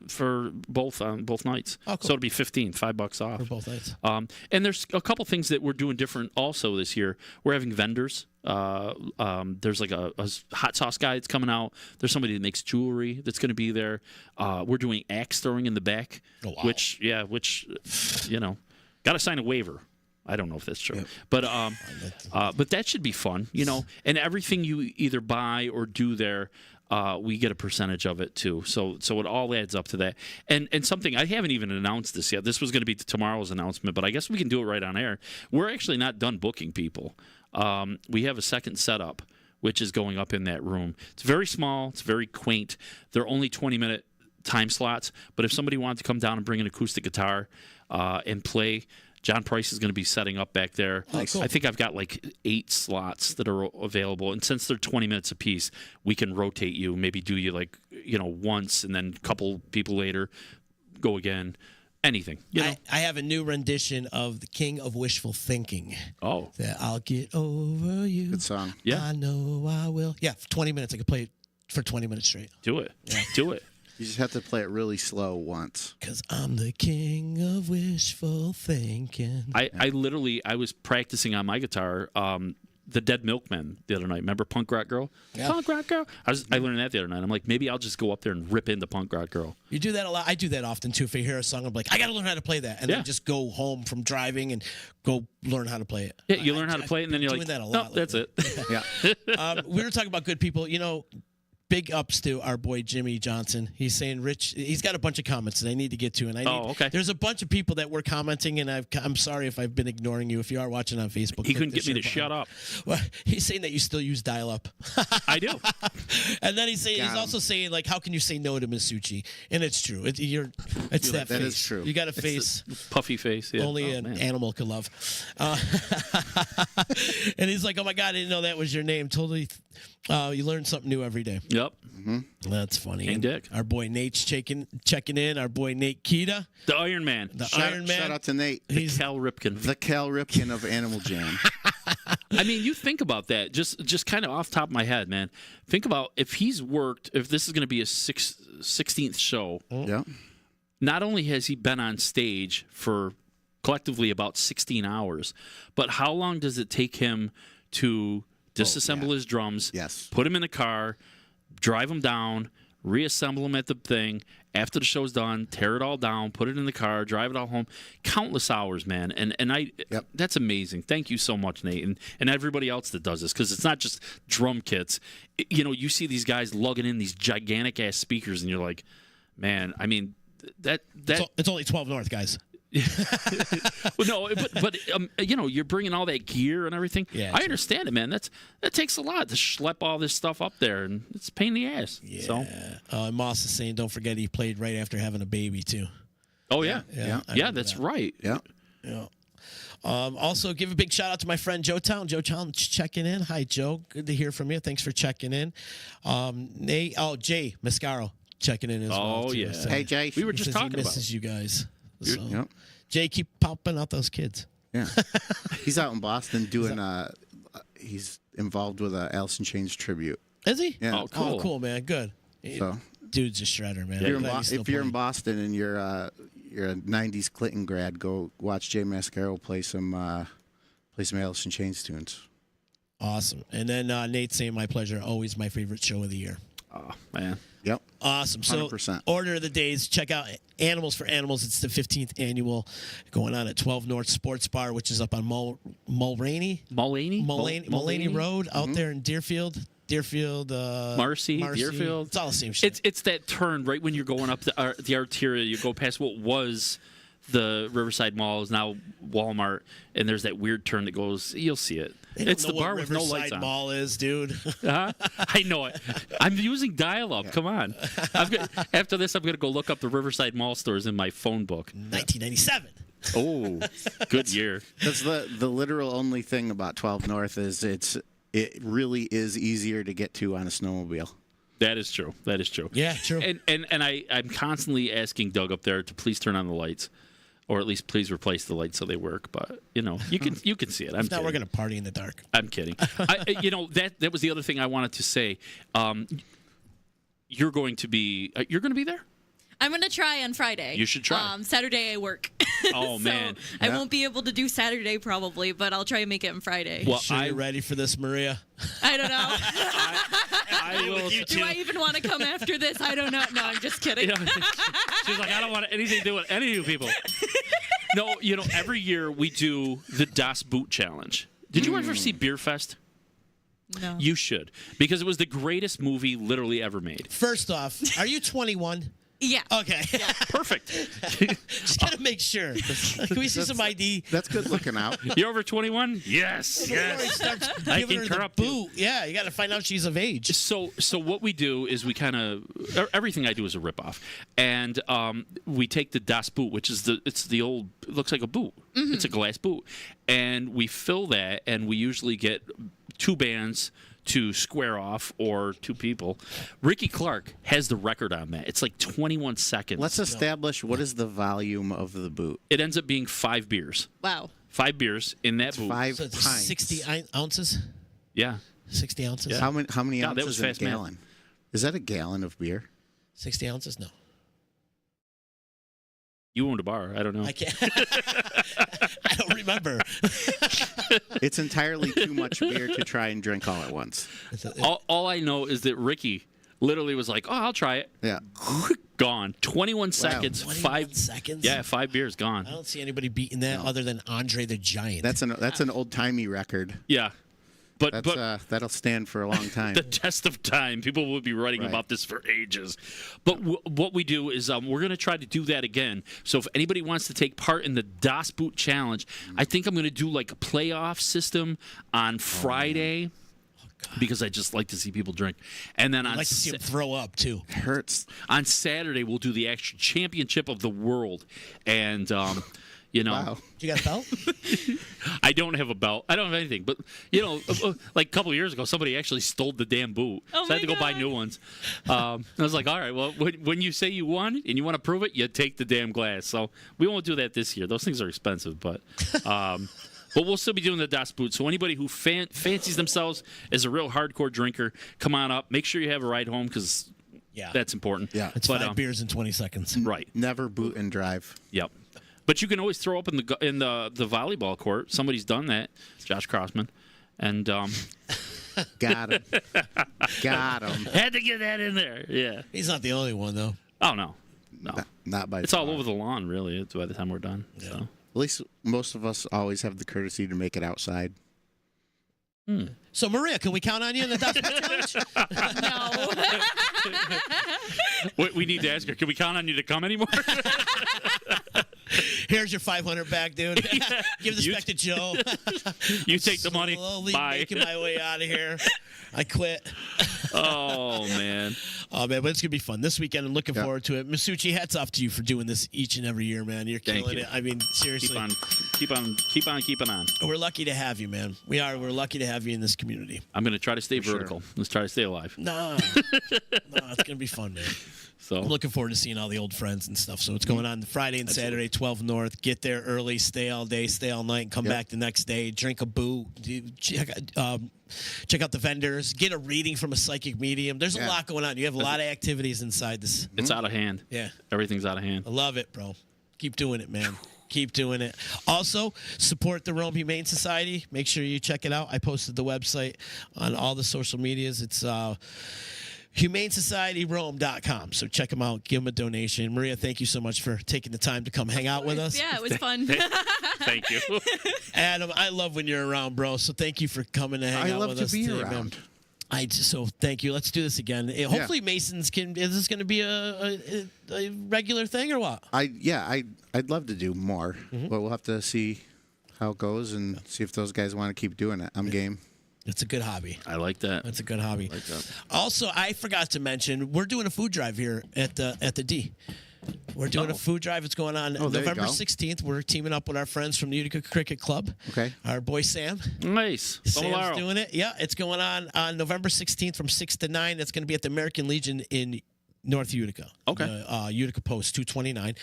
for both nights. Oh, cool. So it'll be $5 off For both nights. And there's a couple things that we're doing different also this year. We're having vendors. There's like a hot sauce guy that's coming out. There's somebody that makes jewelry that's going to be there. We're doing axe throwing in the back, Oh, wow. which you know, got to sign a waiver. I don't know if that's true, but that should be fun, you know. And everything you either buy or do there, we get a percentage of it too. So it all adds up to that. And something I haven't even announced this yet. This was going to be tomorrow's announcement, but I guess we can do it right on air. We're actually not done booking people. We have a second setup, which is going up in that room. It's very small. It's very quaint. They're only 20-minute time slots. But if somebody wanted to come down and bring an acoustic guitar and play, John Price is going to be setting up back there. Oh, cool. I think I've got like 8 slots that are available. And since they're 20 minutes apiece, we can rotate you, maybe do you like, you know, once and then a couple people later, go again. Anything. You know? I have a new rendition of The King of Wishful Thinking. Oh. That I'll get over you. Good song. Yeah. I know I will. Yeah, for 20 minutes. I could play it for 20 minutes straight. Do it. Do it. You just have to play it really slow once. Because I'm the king of wishful thinking. I was practicing on my guitar the Dead Milkmen the other night. Remember Punk Rock Girl? Yeah. Punk Rock Girl. I learned that the other night. I'm like, maybe I'll just go up there and rip into Punk Rock Girl. You do that a lot. I do that often, too. If I hear a song, I'm like, I got to learn how to play that. And Yeah. then just go home from driving and go learn how to play it. Yeah, you learn how to play it, and then you're doing like, that a no, lot that's it. Yeah. We were talking about good people. You know, big ups to our boy Jimmy Johnson. He's saying Rich. He's got a bunch of comments that I need to get to, and okay. There's a bunch of people that were commenting, and I'm sorry if I've been ignoring you. If you are watching on Facebook, He click couldn't the get me to share shut button. up. Well, he's saying that you still use dial-up. I do. And then he's Got him. also saying, like, how can you say no to Massucci? And it's true. It's that That face. is true. You got a face Puffy face. Yeah. only Oh, an man. animal could love. And he's like, oh my God, I didn't know that was your name. Totally. You learn something new every day. Yep. That's funny. And Dick. Our boy Nate's checking in. Our boy Nate Kita, The Iron Man. the Shout Iron Man. Shout out to Nate, Cal Ripken. the Cal Ripken of Animal Jam. I mean, you think about that, just kind of off the top of my head, man. Think about if he's worked, if this is going to be a 16th show, Yeah. not only has he been on stage for collectively about 16 hours, but how long does it take him to disassemble his drums, Yes. put him in the car, drive him down, reassemble him at the thing, after the show's done, tear it all down, put it in the car, drive it all home. Countless hours, man. And that's amazing. Thank you so much, Nate, and everybody else that does this, because it's not just drum kits. You see these guys lugging in these gigantic ass speakers, and you're like, man, I mean, It's only 12 North, guys. well, no, but you're bringing all that gear and everything. Yeah, I true. understand it, man. That takes a lot to schlep all this stuff up there, and it's a pain in the ass. Yeah. So, Moss is saying, don't forget he played right after having a baby too. oh yeah, Yeah, I remember that's that. right. Yeah. Yeah. Also, give a big shout out to my friend Joe Town. Joe Town checking in. Hi, Joe. Good to hear from you. Thanks for checking in. Jay Mascaro checking in as well. Oh too. yeah. So Hey, Jay. We were he just says talking he about. misses you guys. So, Yep. Jay, keep popping out those kids. Yeah. He's out in Boston doing. He's involved with a Alice in Chains tribute. Is he? Yeah. Oh, cool. Oh, cool, man. Good. So Dude's a shredder, man. if you're, I'm glad he's still if you're in playing. Boston and you're a '90s Clinton grad, go watch Jay Mascaro play some Alice in Chains tunes. Awesome. And then Nate saying, my pleasure. Always my favorite show of the year. Oh man. Yep. Awesome. So, 100%. order of the days, check out Animals for Animals. It's the 15th annual going on at 12 North Sports Bar, which is up on Mullaney Road out there in Deerfield. Marcy, Deerfield. It's all the same shit. It's that turn right when you're going up the arteria. You go past what was the Riverside Mall, is now Walmart, and there's that weird turn that goes. You'll see it. They don't It's know the what bar with no lights Riverside on. Mall is, dude. Huh? I know it. I'm using dial-up. Come on. After this, I'm going to go look up the Riverside Mall stores in my phone book. 1997. Oh, good year. That's the literal only thing about 12 North is it really is easier to get to on a snowmobile. That is true. That is true. Yeah, true. And I'm constantly asking Doug up there to please turn on the lights, or at least please replace the lights so they work. But you can see it. I'm Now kidding. we're going to party in the dark. I'm kidding. That was the other thing I wanted to say. You're going to be there. I'm gonna try on Friday. You should try. Saturday I work. Oh, So man. I won't be able to do Saturday probably, but I'll try and make it on Friday. Well, Sure you're ready for this, Maria? I don't know. I will. Do I even want to come after this? I don't know. No, I'm just kidding. She's like, I don't want anything to do with any of you people. No, every year we do the Das Boot Challenge. Did you ever see Beer Fest? No. You should, because it was the greatest movie literally ever made. First off, are you 21? Yeah. Okay. Perfect. Just got to make sure. Can we see some ID? That's good looking out. You're over 21? Yes. Before he starts I giving can her the corrupt you. boot. Yeah, you got to find out she's of age. So what we do is we kind of everything I do is a ripoff, and we take the Das Boot, which is the old, it looks like a boot. Mm-hmm. It's a glass boot, and we fill that, and we usually get two bands to square off, or two people. Ricky Clark has the record on that. It's like 21 seconds. Let's establish what is the volume of the boot. It ends up being 5 beers. Wow. 5 beers in that boot. 5 So it's pints. 60 ounces? Yeah. 60 ounces? How many God, that ounces was in a fast math. gallon? Is that a gallon of beer? 60 ounces? No. You owned a bar. I don't know. I can't. I don't remember. It's entirely too much beer to try and drink all at once. All I know is that Ricky literally was like, "Oh, I'll try it." Yeah. Gone. 21 seconds. 21 5 seconds? Yeah, 5 beers gone. I don't see anybody beating that other than Andre the Giant. That's an old timey record. Yeah. But That'll stand for a long time. the test of time. People will be writing Right. about this for ages. But what we do is we're going to try to do that again. So if anybody wants to take part in the Das Boot Challenge, I think I'm going to do like a playoff system on Friday. Because I just like to see people drink. And then I'd like to see him throw up, too. Hurts. on Saturday, we'll do the actual championship of the world. And, You know, Wow. You got a belt? I don't have a belt. I don't have anything. But, like a couple of years ago, somebody actually stole the damn boot. Oh so I had to my go buy God. new ones. I was like, all right, well, when you say you won and you want to prove it, you take the damn glass. So we won't do that this year. Those things are expensive, but we'll still be doing the Das Boot. So anybody who fancies themselves as a real hardcore drinker, come on up. Make sure you have a ride home because Yeah. that's important. Yeah. It's But, 5 beers in 20 seconds. Right. Never boot and drive. Yep. But you can always throw up in the volleyball court. Somebody's done that, Josh Crossman, and Got him. Got him. had to get that in there. Yeah. He's not the only one, though. Oh no. Not by It's all over the lawn, really. It's by the time we're done. Yeah. So. At least most of us always have the courtesy to make it outside. So, Maria, can we count on you in the Dust Challenge? No. We need to ask her. Can we count on you to come anymore? Here's your 500 back, dude. Give this You- back to Joe. You take the money. Slowly Bye. making my way out of here. I quit. Oh man. Oh man, but it's gonna be fun this weekend. I'm looking Yeah. forward to it. Masucci, hats off to you for doing this each and every year, man. You're Thank killing you. it. I mean, seriously, Keep on keeping on. we're lucky to have you, man. We are. We're lucky to have you in this community. I'm gonna try to stay sure. vertical. Let's try to stay alive. No, it's gonna be fun, man. So I'm looking forward to seeing all the old friends and stuff. So it's going on Friday and Saturday, 12 North. Get there early, stay all day, stay all night, and come Yep. back the next day. Drink a boo. Check out the vendors. Get a reading from a psychic medium. There's a Yeah. lot going on. You have a lot of activities inside this. it's out of hand. Yeah. Everything's out of hand. I love it, bro. Keep doing it, man. Keep doing it. Also, support the Rome Humane Society. Make sure you check it out. I posted the website on all the social medias. It's humanesocietyrome.com. So check them out. Give them a donation. Maria, thank you so much for taking the time to come hang out with us. Yeah, it was fun. Thank you. Adam, I love when you're around, bro. So thank you for coming to hang I out love with to us be today, around. man. So thank you. Let's do this again. Hopefully, Masons can. Is this going to be a regular thing or what? I'd love to do more, Mm-hmm. but we'll have to see how it goes and see if those guys want to keep doing it. I'm game. It's a good hobby. I like that. That's a good hobby. Like that. Also, I forgot to mention we're doing a food drive here at the D. We're doing a food drive. It's going on there you November go. 16th. We're teaming up with our friends from the Utica Cricket Club. Okay. Our boy Sam. Nice. Sam's Somolaro. doing it. Yeah, it's going on November 16th from 6 to 9. That's going to be at the American Legion in North Utica. Okay. Utica Post 229.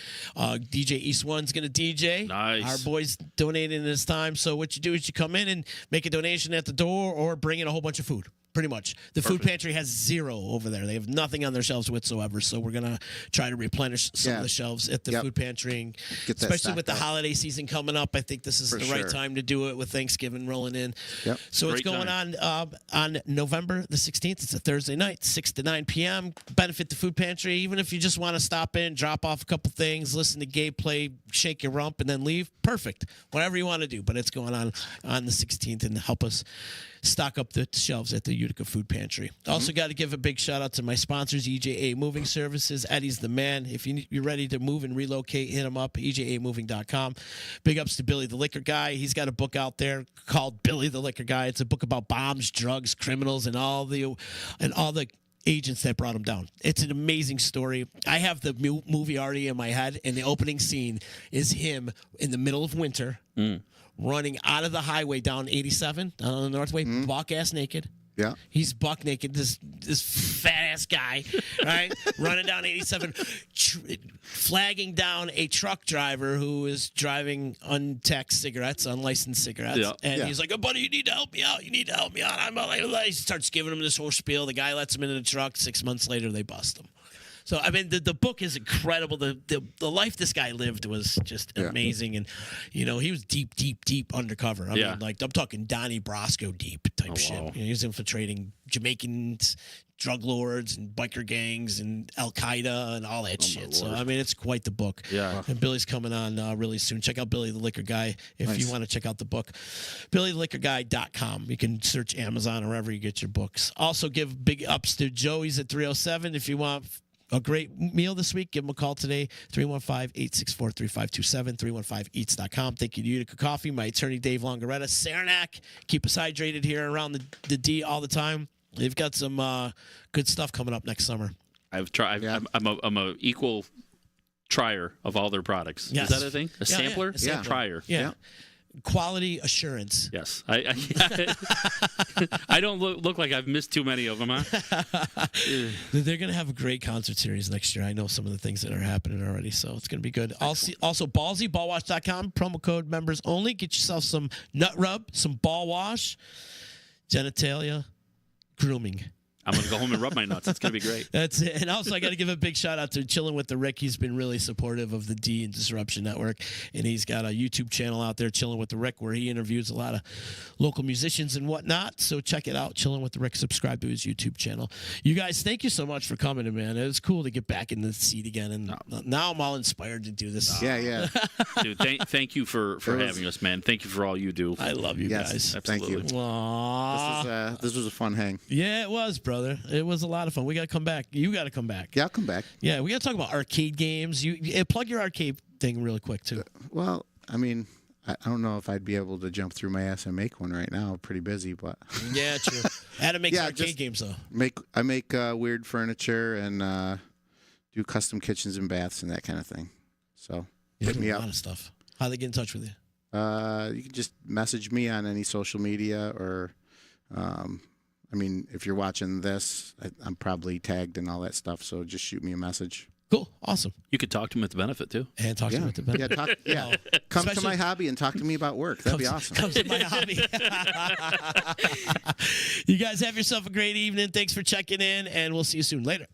DJ East One's going to DJ. Nice. Our boy's donating his time. So what you do is you come in and make a donation at the door or bring in a whole bunch of food. Pretty much. The food pantry has zero over there. They have nothing on their shelves whatsoever. So we're going to try to replenish some of the shelves at the food pantry. And Get that especially with the stocked up. holiday season coming up, I think this is For the right sure. time to do it with Thanksgiving rolling in. Yep. So it's Great going time. on November the 16th. It's a Thursday night, 6 to 9 p.m. Benefit the food pantry. Even if you just want to stop in, drop off a couple things, listen to Gabe play, shake your rump, and then leave, perfect. Whatever you want to do. But it's going on the 16th and help us stock up the shelves at the Utica Food Pantry. Also got to give a big shout out to my sponsors, EJA Moving Services. Eddie's the man. If you're ready to move and relocate, hit him up, ejamoving.com. Big ups to Billy the Liquor Guy. He's got a book out there called Billy the Liquor Guy. It's a book about bombs, drugs, criminals, and all the agents that brought him down. It's an amazing story. I have the movie already in my head, and the opening scene is him in the middle of winter running out of the highway down 87, down on the Northway, buck ass naked. Yeah. He's buck naked, this fat ass guy, right? Running down 87, flagging down a truck driver who is driving untaxed cigarettes, unlicensed cigarettes. Yeah. And Yeah. he's like, oh, buddy, you need to help me out. You need to help me out. I'm like, he starts giving him this whole spiel. The guy lets him into the truck. 6 months later, they bust him. So, I mean, the book is incredible. The life this guy lived was just amazing. And, he was deep undercover. I mean, like, I'm talking Donnie Brasco deep type shit. wow. He was infiltrating Jamaicans, drug lords, and biker gangs, and Al Qaeda, and all that shit. So, I mean, it's quite the book. Yeah. And Billy's coming on really soon. Check out Billy the Liquor Guy if you want to check out the book. BillyTheLiquorGuy.com. You can search Amazon or wherever you get your books. Also, give big ups to Joey's at 307 if you want a great meal this week. Give them a call today, 315-864-3527, 315eats.com. Thank you to Utica Coffee, my attorney Dave Longaretta, Saranac. Keep us hydrated here around the D all the time. They've got some good stuff coming up next summer. I've tried. Yeah. I'm a equal trier of all their products. Yes. Is that a thing? A Yeah, sampler? a sampler. Trier. Yeah. Quality assurance. Yes. I don't look like I've missed too many of them, huh? They're going to have a great concert series next year. I know some of the things that are happening already, so it's going to be good. Also, Ballsy, ballwash.com, promo code members only. Get yourself some nut rub, some ball wash, genitalia, grooming. I'm going to go home and rub my nuts. It's going to be great. That's it. And also, I got to give a big shout out to Chilling with the Rick. He's been really supportive of the D and Disruption Network. And he's got a YouTube channel out there, Chilling with the Rick, where he interviews a lot of local musicians and whatnot. So check it out, Chilling with the Rick. Subscribe to his YouTube channel. You guys, thank you so much for coming in, man. It was cool to get back in the seat again. And now I'm all inspired to do this. Yeah. Dude, thank you for having us, man. Thank you for all you do. I love you guys. Absolutely. Thank you. Aww. This was a fun hang. Yeah, it was, brother. It was a lot of fun. We got to come back. You got to come back. Yeah, I'll come back. Yeah, we got to talk about arcade games. You plug your arcade thing really quick, too. Well, I mean, I don't know if I'd be able to jump through my ass and make one right now. I'm pretty busy, but Yeah, true. Adam makes Yeah, arcade just games, though. I make weird furniture and do custom kitchens and baths and that kind of thing. So You hit do me a up. lot of stuff. How they get in touch with you? You can just message me on any social media or, I mean, if you're watching this, I'm probably tagged and all that stuff. So just shoot me a message. Cool. Awesome. You could talk to him at the benefit, too. And talk to me at the benefit. Come to Especially- my hobby and talk to me about work. That'd be awesome. Comes to my hobby. You guys have yourself a great evening. Thanks for checking in, and we'll see you soon. Later.